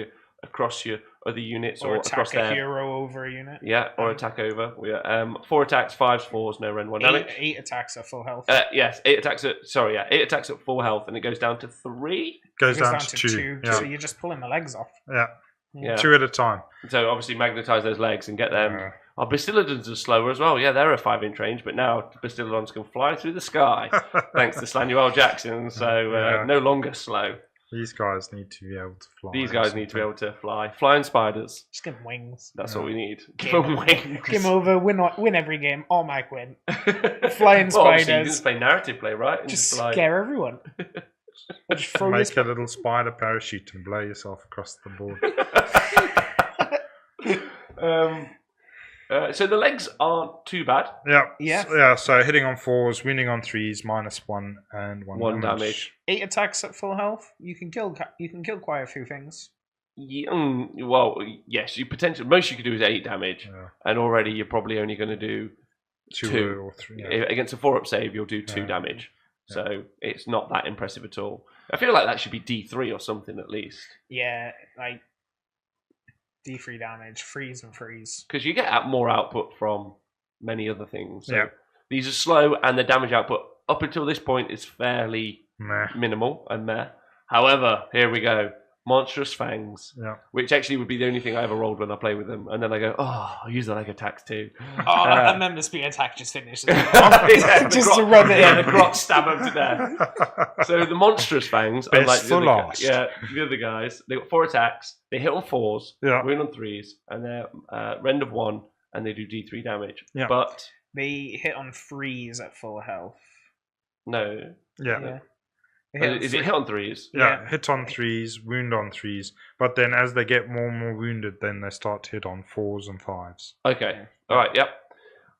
across your other units Or across attack a their hero over a unit. yeah, or attack over. 4 attacks, 5s, 4s, no rend, 1 damage. Eight attacks at full health. Yes, 8 attacks at 8 attacks at full health, and it goes down to 3. Goes It goes down to 2. Yeah. so you're just pulling the legs off. Yeah. Yeah. 2 at a time. So obviously magnetize those legs and get them. Yeah. Oh, Bastillodons are slower as well. Yeah, they're a 5-inch range, but now Bastillodons can fly through the sky thanks to Samuel Jackson. So Yeah. no longer slow. These guys need to be able to fly. These guys need to be able to fly. Flying spiders. Just give them wings. That's Yeah. all we need. Give Game them wings. Game over, win every game. All Mike win. Flying Well, obviously, you spiders. just play narrative play, right? And Just fly. scare everyone. Or just throw this. Make a little spider parachute and blow yourself across the board. So the legs aren't too bad. Yeah. Yeah. Yeah, so hitting on 4s, winning on 3s, -1 and 1 damage. 8 attacks at full health. You can kill quite a few things. Yeah, well, yes, you potentially most you could do is 8 damage, Yeah. and already you're probably only going to do 2 or 3. Yeah. against a 4-up save. You'll do 2 Yeah. damage, so it's not that impressive at all. I feel like that should be D3 or something at least, Yeah, like D3 damage, freeze and freeze. because you get more output from many other things. So Yeah. these are slow, and the damage output up until this point is fairly Meh. minimal and meh. However, here we go. Monstrous Fangs, Yeah. which actually would be the only thing I ever rolled when I play with them. And then I go, oh, I'll use the leg attacks too. Oh, and then the spear attack just finishes. Yeah, Just to rub it yeah, in. the Grots stab them to death. So the Monstrous Fangs, Best unlike for last. the other guys, they got 4 attacks, they hit on 4s, Yeah. win on 3s, and they're rend of 1, and they do D3 damage. Yeah. But, They hit on freeze at full health. no. Yeah. Yeah. Is it hit on 3s? Yeah, hit on 3s, wound on 3s, but then as they get more and more wounded, then they start to hit on 4s and 5s. Okay. All right. Yep.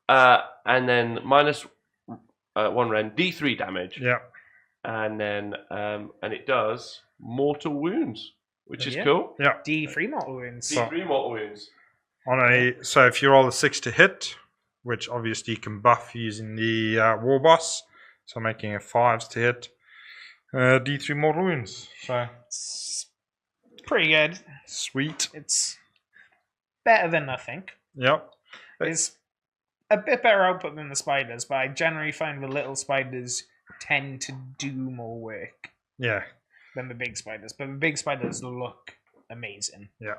And then -1 rend, D3 damage. Yeah, And then and it does mortal wounds, which is Yeah. cool. yeah. D3 mortal wounds. D3 mortal wounds. So if you roll a 6 to hit, which obviously you can buff using the war boss, so making a 5s to hit, D3 mortal wounds. So It's pretty good. sweet. It's better than nothing. Yep. It's a bit better output than the spiders, but I generally find the little spiders tend to do more work Yeah. than the big spiders. But the big spiders look amazing. Yeah.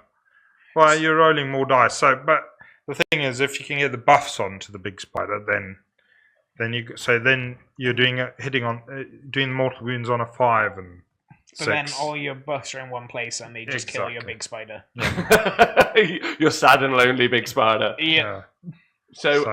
Well, you're rolling more dice. So, but the thing is, if you can get the buffs on to the big spider, then you're doing doing mortal wounds on a 5 and 6. But then all your buffs are in one place and they just kill your Exactly. big spider. You're sad and lonely, big spider. Yeah. So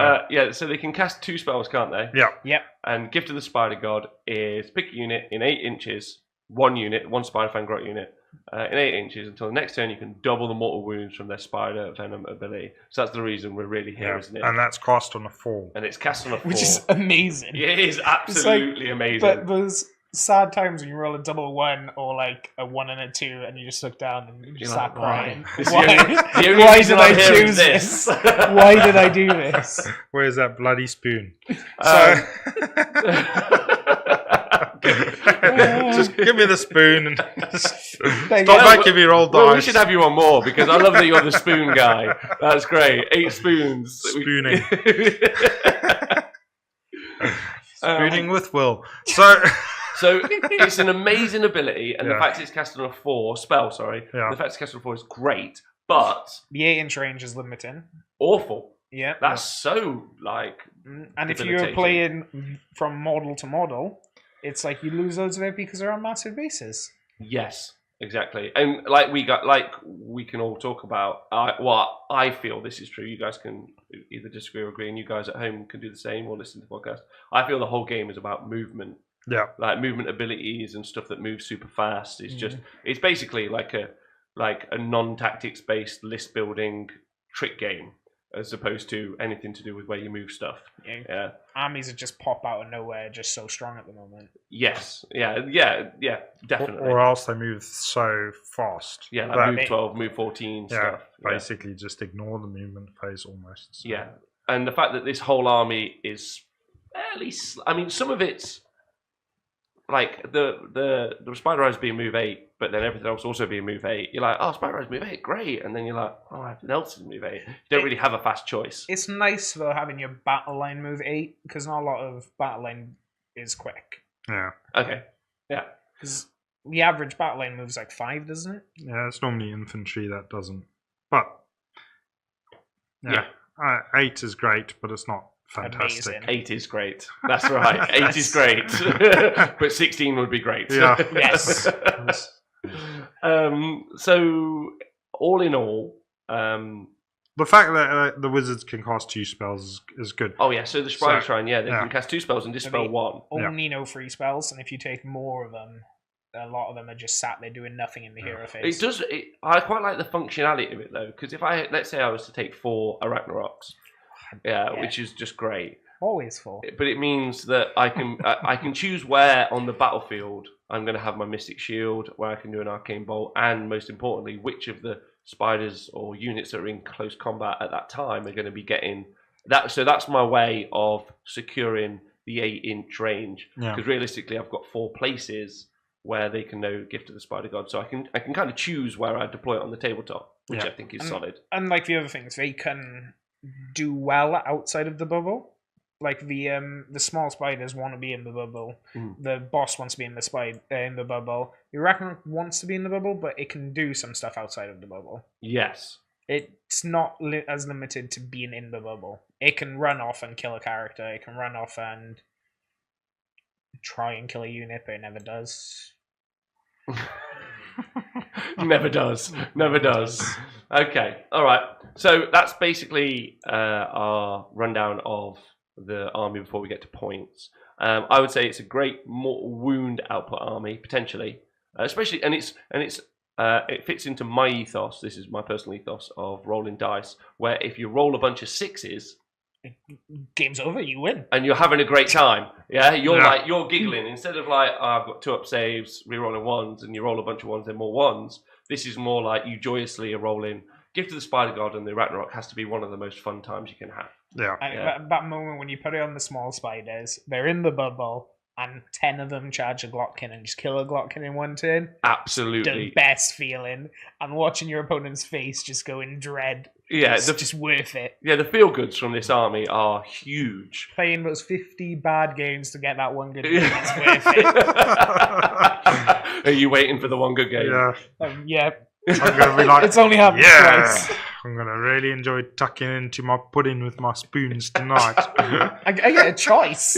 they can cast 2 spells, can't they? Yeah. Yep. And Gift of the Spider God is pick a unit in 8 inches, one Spiderfang Grot unit, in 8 inches until the next turn you can double the mortal wounds from their Spider Venom ability. So that's the reason we're really here, isn't it? And that's cast on a 4. And it's cast on a 4. Which is amazing. It is absolutely amazing. But those sad times when you roll a double 1 or like a 1 and a 2 and you just look down and you just start crying. Why did I choose this? Why did I do this? Where's that bloody spoon? Just give me the spoon and stop making me roll dice. Well, we should have you on more because I love that you're the spoon guy. That's great. 8 spoons. Spooning. Spooning with Will. So it's an amazing ability, and the fact it's cast on a 4 spell. The fact it's cast on a 4 is great, but the 8-inch range is limiting. Awful. Yeah, that's so And if you're playing from model to model, it's like you lose loads of it because they're on massive bases. Yes, exactly. And we can all talk about. I feel this is true. You guys can either disagree or agree, and you guys at home can do the same or listen to the podcast. I feel the whole game is about movement. Yeah, like movement abilities and stuff that moves super fast. It's basically like a non-tactics based list building trick game, as opposed to anything to do with where you move stuff. Yeah. Armies that just pop out of nowhere, just so strong at the moment. Yes. Yeah, definitely. Or else they move so fast. Yeah, like move 12, move 14 stuff. Basically just ignore the movement phase almost. So. Yeah, and the fact that this whole army is fairly... some of it's like the Spider Eyes being move 8, but then everything else also being move 8. You're like, oh, Spider Eyes move 8, great. And then you're like, oh, everything else is move 8. You don't really have a fast choice. It's nice though having your battle line move 8 because not a lot of battle line is quick. Yeah. Okay. Yeah. Because the average battle line moves like 5, doesn't it? Yeah, it's normally infantry that doesn't. But yeah. 8 is great, but it's not fantastic. Amazing. 8 is great. That's right. 8 is great. But 16 would be great. Yeah. Yes. So, all in all, the fact that the wizards can cast 2 spells is good. Oh yeah, so the Spider Shrine, they can cast 2 spells and dispel 1. Only no free spells, and if you take more of them, a lot of them are just sat there doing nothing in the hero phase. I quite like the functionality of it though, because if let's say I was to take 4 Arachnaroks, which is just great. Always 4. But it means that I can choose where on the battlefield I'm going to have my Mystic Shield, where I can do an Arcane Bolt, and most importantly, which of the spiders or units that are in close combat at that time are going to be getting that. So that's my way of securing the 8-inch range. Because realistically, I've got 4 places where they can know Gift of the Spider God, so I can kind of choose where I deploy it on the tabletop, which I think is solid. And like the other things, they can do well outside of the bubble. Like the small spiders want to be in the bubble. The boss wants to be in the bubble. The Arachnarok wants to be in the bubble, but it can do some stuff outside of the bubble. Yes. It's not as limited to being in the bubble. It can run off and kill a character. It can run off and try and kill a unit, but it never does. Never does. Okay, all right. So that's basically our rundown of the army before we get to points. I would say it's a great wound output army potentially, especially, and it fits into my ethos. This is my personal ethos of rolling dice, where if you roll a bunch of 6s, game's over, you win, and you're having a great time. You're giggling instead of like, oh, I've got 2 up saves, rerolling 1s, and you roll a bunch of 1s and more 1s. This is more like you joyously are rolling. Gift of the Spider God and the Ragnarok has to be one of the most fun times you can have. That moment when you put it on the small spiders, they're in the bubble, and 10 of them charge a Glotkin and just kill a Glotkin in 1 turn. Absolutely. The best feeling. And watching your opponent's face just go in dread. Yeah, it's just worth it. Yeah, the feel goods from this army are huge. Playing those 50 bad games to get that one good game is worth it. Are you waiting for the one good game? Yeah. I'm gonna be like, it's only happened twice. I'm gonna really enjoy tucking into my pudding with my spoons tonight. I get a choice.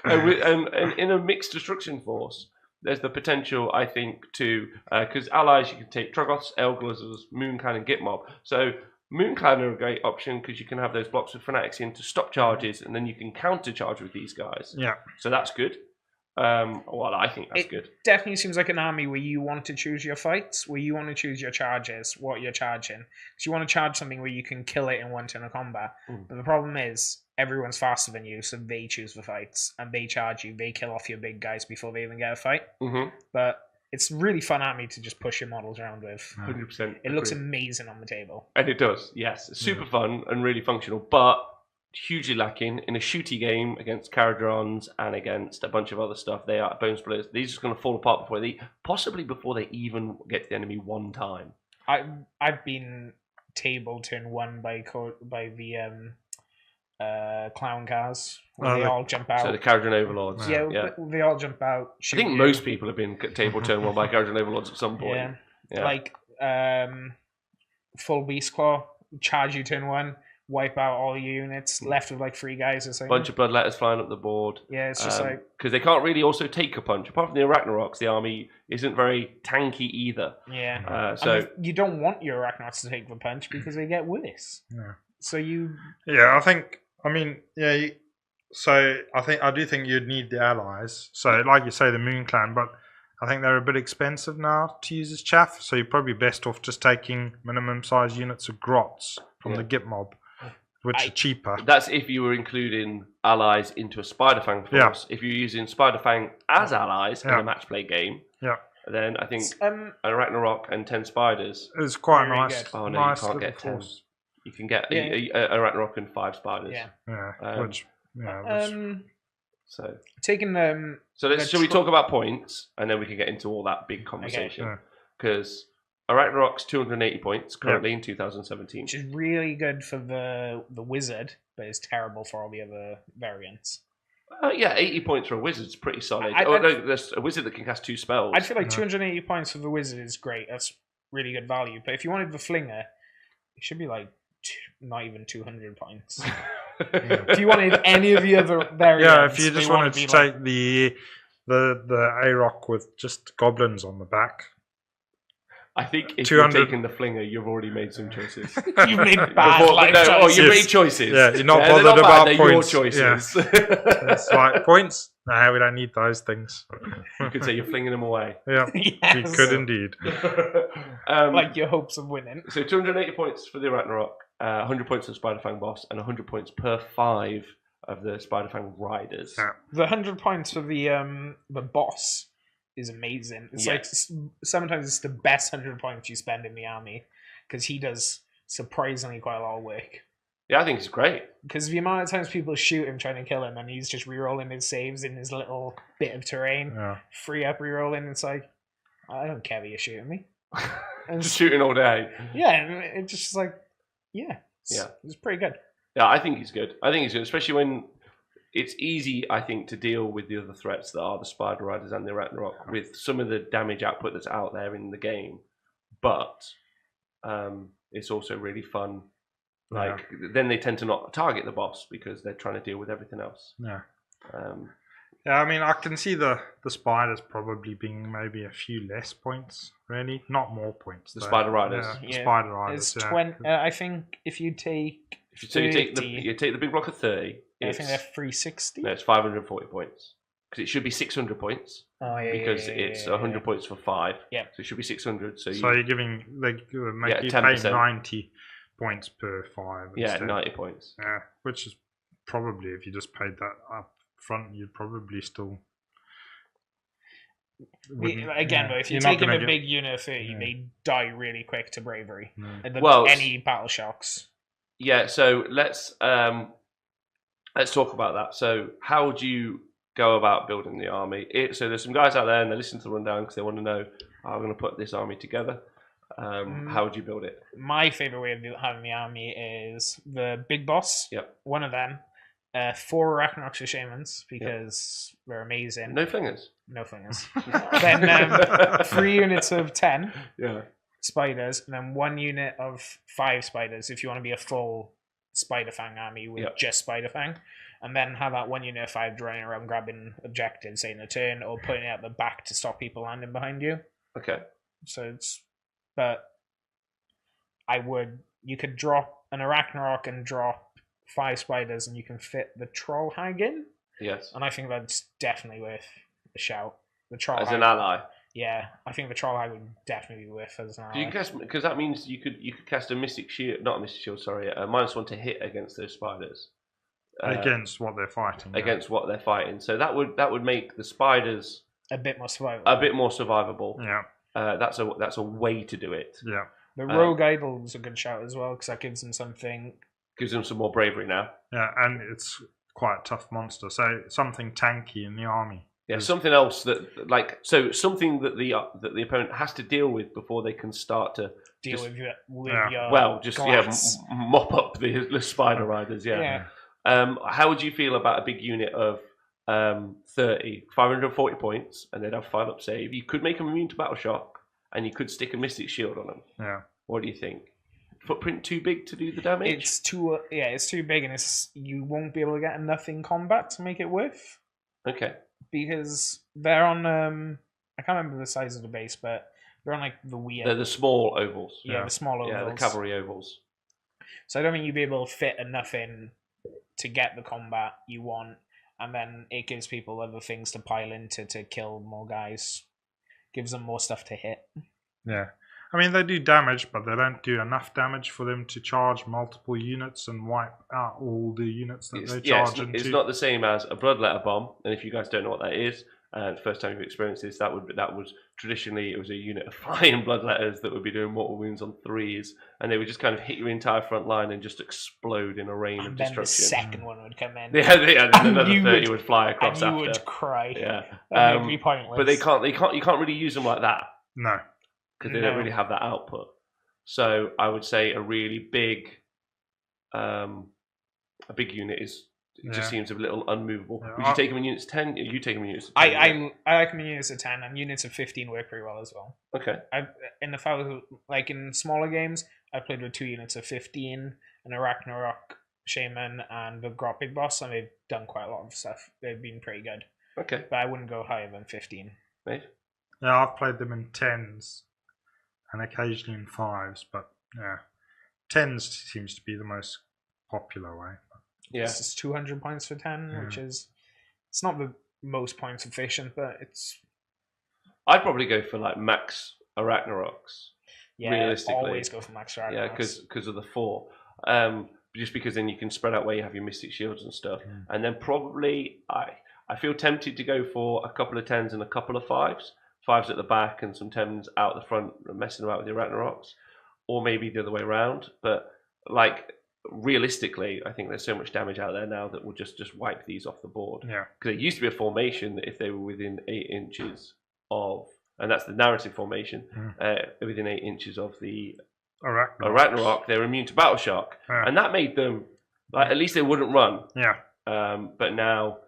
and in a mixed destruction force, there's the potential, I think, to because allies you can take Trogoths, Elglazers, Mooncan, and Gitmob. So Moonclan are a great option because you can have those blocks of fanatics in to stop charges, and then you can counter charge with these guys. Yeah. So that's good. Well, I think that's good. Definitely seems like an army where you want to choose your fights, where you want to choose your charges, what you're charging. So you want to charge something where you can kill it in one turn of combat. But the problem is, everyone's faster than you, so they choose the fights, and they charge you, they kill off your big guys before they even get a fight. But it's really fun army to just push your models around with. 100%. It looks amazing on the table. And it does, yes. It's super fun and really functional, but hugely lacking in a shooty game against Caradrons and against a bunch of other stuff. They are bone splitters. These are just going to fall apart before they even get to the enemy one time. I've been table turn 1 by the clown cars. They all jump out. So the Caradron Overlords. Yeah, they all jump out. I think most people have been table turn 1 by Caradron Overlords at some point. Yeah. Like full Beast Claw, charge you turn 1, wipe out all your units, left with like 3 guys or something. Bunch of bloodletters flying up the board. Yeah, it's just like... Because they can't really also take a punch. Apart from the Arachnaroks, the army isn't very tanky either. Yeah. So you don't want your Arachnaroks to take the punch because they get worse. Yeah. So you... Yeah, I do think you'd need the allies. So like you say, the Moon Clan, but I think they're a bit expensive now to use as chaff. So you're probably best off just taking minimum size units of Grots from the Git mob, which are cheaper. That's if you were including allies into a Spiderfang force. If you're using Spiderfang as allies in a match play game, then I think an Arachnarok and 10 spiders. It's quite Very nice. good. Oh no, nice you can't get 10. You can get a Arachnarok and 5 spiders. So taking shall we talk about points and then we can get into all that big conversation? Because Arachnarok's 280 points currently in 2017, which is really good for the wizard, but it's terrible for all the other variants. 80 points for a wizard is pretty solid. There's a wizard that can cast 2 spells. I feel like 280 points for the wizard is great. That's really good value. But if you wanted the flinger, it should be like not even 200 points. If you wanted any of the other variants, if you just wanted to take the A-Rock with just goblins on the back. I think if you're taking the flinger, you've already made some choices. You've made bad choices. You made choices. Yeah, you're not bothered about points. Your choices. It's like points. No, we don't need those things. You could say you're flinging them away. Yeah, yes. You could indeed. Like your hopes of winning. So 280 points for the Arachnarok, 100 points for the Spiderfang boss, and 100 points per 5 of the Spiderfang riders. Yeah. The 100 points for the boss is amazing. It's like sometimes it's the best 100 points you spend in the army because he does surprisingly quite a lot of work. Yeah, I think it's great. Because the amount of times people shoot him trying to kill him and he's just rerolling his saves in his little bit of terrain, free up rerolling, it's like, I don't care that you're shooting me. And just shooting all day. Yeah, it's just like, it's pretty good. Yeah, I think he's good. Especially when it's easy, I think, to deal with the other threats that are the Spider Riders and the Arachnarok with some of the damage output that's out there in the game. But it's also really fun. Then they tend to not target the boss because they're trying to deal with everything else. I mean, I can see the spiders probably being maybe a few less points, really. Not more points. The Spider Riders. The Spider Riders, it's 20, I think if you take... you take the big block of 30... I think they're 360. No, it's 540 points. Because it should be 600 points. Because it's 100 points for 5. Yeah. So it should be 600. So you're giving... you pay 90 points per 5. Yeah, 90 points. Yeah, which is probably, if you just paid that up front, you'd probably still... Again, but if you're taking a big unit of 30, they die really quick to bravery. Any battle shocks. Yeah, so let's talk about that. So how would you go about building the army? So there's some guys out there and they listen to the rundown because they want to know how I'm going to put this army together. How would you build it? My favorite way of having the army is the big boss. Yep. One of them. 4 Arachnox Shamans because they're amazing. No flingers. No flingers. Then 3 units of 10 spiders, and then 1 unit of 5 spiders if you want to be a full Spiderfang army with just Spiderfang. And then have that 1 unit of 5 running around grabbing objectives, say in a turn, or putting it at the back to stop people landing behind you. Okay. So but I would you could drop an Arachnarok and drop 5 spiders, and you can fit the Troll Hag in. Yes. And I think that's definitely worth a shout. The Troll As Hag, an ally. yeah, I think the Troll Hag would definitely be worth as an ally. Because that means you could cast a Mystic Shield, not a Mystic Shield, sorry, a -1 to hit against those spiders. Against what they're fighting. Against what they're fighting. So that would make the spiders a bit more survivable. A bit more survivable. Yeah. That's a way to do it. Yeah. The Rogue Idol is a good shout as well, because that gives them something. Gives them some more bravery now. Yeah, and it's quite a tough monster. So something tanky in the army. Yeah, something else something that the opponent has to deal with before they can start to deal with your mop up the spider riders. Yeah. How would you feel about a big unit of 540 points, and they'd have 5-up save? You could make them immune to battle shock, and you could stick a Mystic Shield on them. Yeah. What do you think? Footprint too big to do the damage? It's too big, and you won't be able to get enough in combat to make it worth. Okay. Because they're on I can't remember the size of the base, but they're on like the weird. They're the small ovals. Yeah, the small ovals. Yeah, the cavalry ovals. So I don't think you'd be able to fit enough in to get the combat you want, and then it gives people other things to pile into to kill more guys. Gives them more stuff to hit. Yeah. I mean, they do damage, but they don't do enough damage for them to charge multiple units and wipe out all the units that they charge into. It's not the same as a Bloodletter Bomb, and if you guys don't know what that is, the first time you've experienced this, that was traditionally, it was a unit of flying Bloodletters that would be doing mortal wounds on 3s, and they would just kind of hit your entire front line and just explode in a rain of destruction. Then the second one would come in. Yeah, then another 30 would fly across and you after. would cry. Yeah. That would be pointless. But you can't really use them like that. No. Because they don't really have that output. So I would say a really big, a big unit just seems a little unmovable. Yeah. Would you take them in units 10? You take them in units 10? I like them in units of 10, and units of 15 work pretty well as well. Okay. In smaller games, I played with 2 units of 15, an Arachnarok Shaman, and the Croc Big Boss, and they've done quite a lot of stuff. They've been pretty good. Okay. But I wouldn't go higher than 15. Right. Yeah, I've played them in 10s. And occasionally in 5s, but yeah, 10s seems to be the most popular way. Yeah, it's 200 points for 10, which is it's not the most points efficient, but it's. I'd probably go for like max Arachnaroks. Yeah, realistically, always go for max Arachnaroks. Yeah, because of the 4. Just because then you can spread out where you have your Mystic Shields and stuff, and then probably I feel tempted to go for a couple of 10s and a couple of 5s. 5s at the back and some 10s out the front, messing about with the Arachnaroks, or maybe the other way around. But like realistically, I think there's so much damage out there now that we'll just wipe these off the board. Yeah, because it used to be a formation that if they were within 8 inches of, and that's the narrative formation, within 8 inches of the Arachnarok, they're immune to battle shock, and that made them like at least they wouldn't run. Yeah. But now.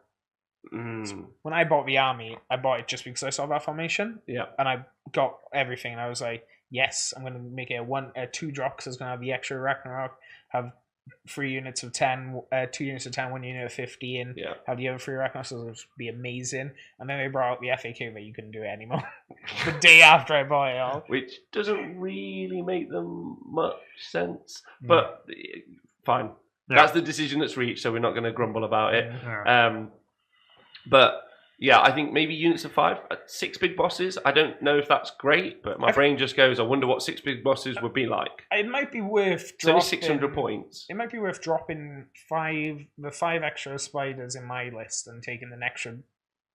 When I bought the army, I bought it just because I saw that formation. Yeah. And I got everything, and I was like, yes, I'm going to make it a 2-drop, because it's going to have the extra Ragnarok, have 3 units of 10, 2 units of 10, 1 unit of 15, have the other 3 Ragnarok, so it would be amazing. And then they brought out the FAQ that you couldn't do it anymore. The day after I bought it all. Which doesn't really make them much sense, but fine. Yeah. That's the decision that's reached, so we're not going to grumble about it. Yeah. But yeah, I think maybe units of 5, 6 big bosses. I don't know if that's great, but my brain just goes, I wonder what 6 big bosses would be like. It might be worth dropping. It's only 600 points. It might be worth dropping the 5 extra spiders in my list and taking an extra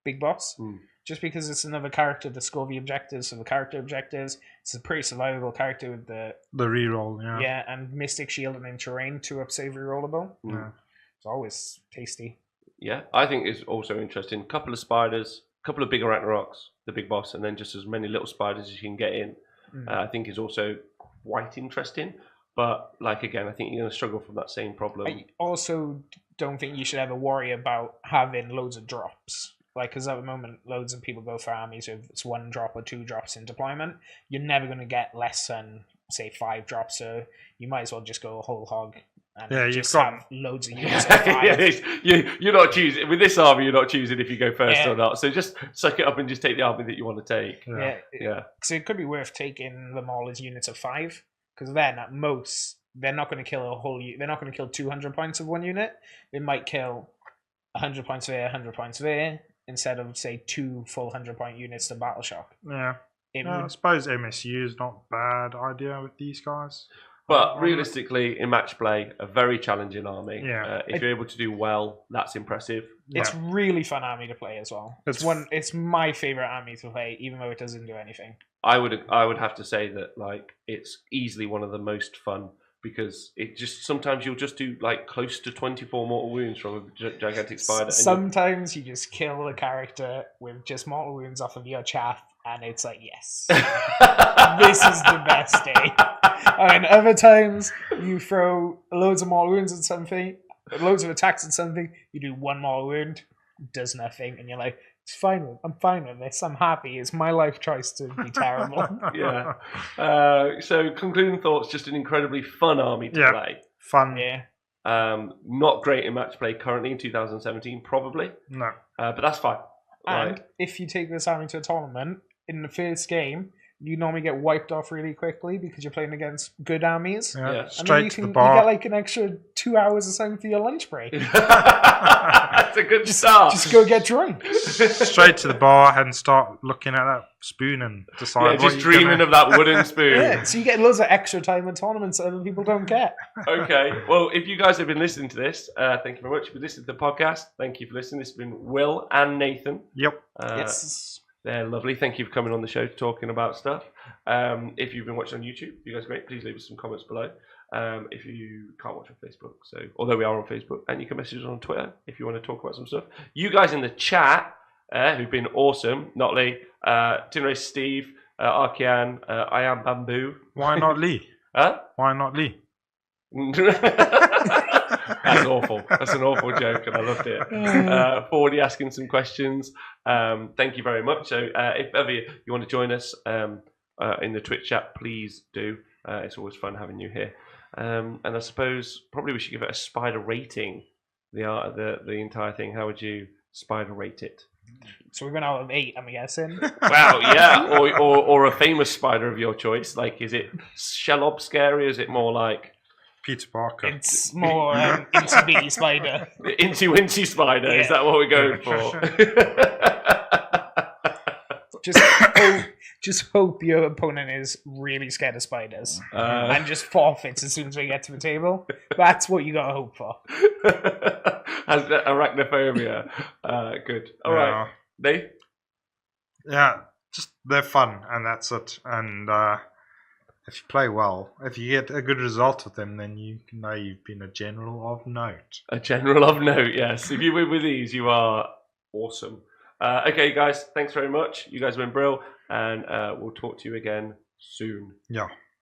big boss. Just because it's another character to score the objectives. So the character objectives, it's a pretty survivable character with the reroll, yeah, and Mystic Shield and in terrain 2-up save rerollable. Yeah. It's always tasty. Yeah, I think it's also interesting. Couple of spiders, couple of big Arachnaroks, the big boss, and then just as many little spiders as you can get in. I think is also quite interesting. But like again, I think you're going to struggle from that same problem. I also don't think you should ever worry about having loads of drops. Like, because at the moment, loads of people go for armies with it's 1 drop or 2 drops in deployment. You're never going to get less than, say, 5 drops. So you might as well just go whole hog. And just have loads of units of 5. You're not choosing with this army. You're not choosing if you go first or not. So just suck it up and just take the army that you want to take. Yeah. So it could be worth taking them all as units of 5, because then at most they're not going to kill they're not going to kill 200 points of one unit. They might kill 100 points there, 100 points there, instead of say 2 full 100-point units to Battle Shock. Yeah. I suppose MSU is not a bad idea with these guys. But realistically, in match play, a very challenging army. Yeah. If you're able to do well, that's impressive. It's really fun army to play as well. It's my favorite army to play, even though it doesn't do anything. I would have to say that like it's easily one of the most fun, because it just sometimes you'll just do like close to 24 mortal wounds from a gigantic spider. Sometimes you just kill the character with just mortal wounds off of your chaff, and it's like, yes, this is the best day. And other times you throw loads of mortal wounds at something, loads of attacks at something, you do 1 mortal wound, does nothing, and you're like, I'm fine with this. I'm happy. It's my life choice to be terrible. Yeah. So concluding thoughts, just an incredibly fun army to play. Fun. Yeah. Not great in match play currently in 2017, probably. No. But that's fine. And if you take this army to a tournament, in the first game, you normally get wiped off really quickly because you're playing against good armies. Yeah. Straight to the bar. You get like an extra 2 hours or something for your lunch break. That's a good start. Just go get drunk. Straight to the bar and start looking at that spoon and decide. Yeah, just dreaming of that wooden spoon. Yeah, so you get loads of extra time in tournaments that other people don't get. Okay, well, if you guys have been listening to this, thank you very much. If you listened to the podcast, thank you for listening. This has been Will and Nathan. Yep. Yes. They're lovely. Thank you for coming on the show talking about stuff. If you've been watching on YouTube, you guys are great. Please leave us some comments below. If you can't watch on Facebook, so although we are on Facebook, and you can message us on Twitter if you want to talk about some stuff. You guys in the chat who've been awesome. Notley, Tinray, Steve, Arkian, I am Bamboo. Why not Lee? Huh? Why not Lee? That's awful. That's an awful joke, and I loved it. Fordy asking some questions. Thank you very much. So, if ever you want to join us in the Twitch chat, please do. It's always fun having you here. And I suppose probably we should give it a spider rating. The entire thing. How would you spider rate it? So we're going out of 8, I'm guessing. Wow, yeah. Or a famous spider of your choice. Like, is it Shelob scary? Is it more like Peter Parker? It's more Incy Bitty Spider. Incy Wincy Spider. Yeah. Is that what we're going for? Just hope your opponent is really scared of spiders and just forfeits as soon as we get to the table. That's what you gotta hope for. Has arachnophobia. Good. All right, Dave. Yeah, just they're fun, and that's it. And if you play well, if you get a good result with them, then you know you've been a general of note. A general of note, yes. If you win with these, you are awesome. Okay, guys, thanks very much. You guys have been brilliant, and we'll talk to you again soon. Yeah.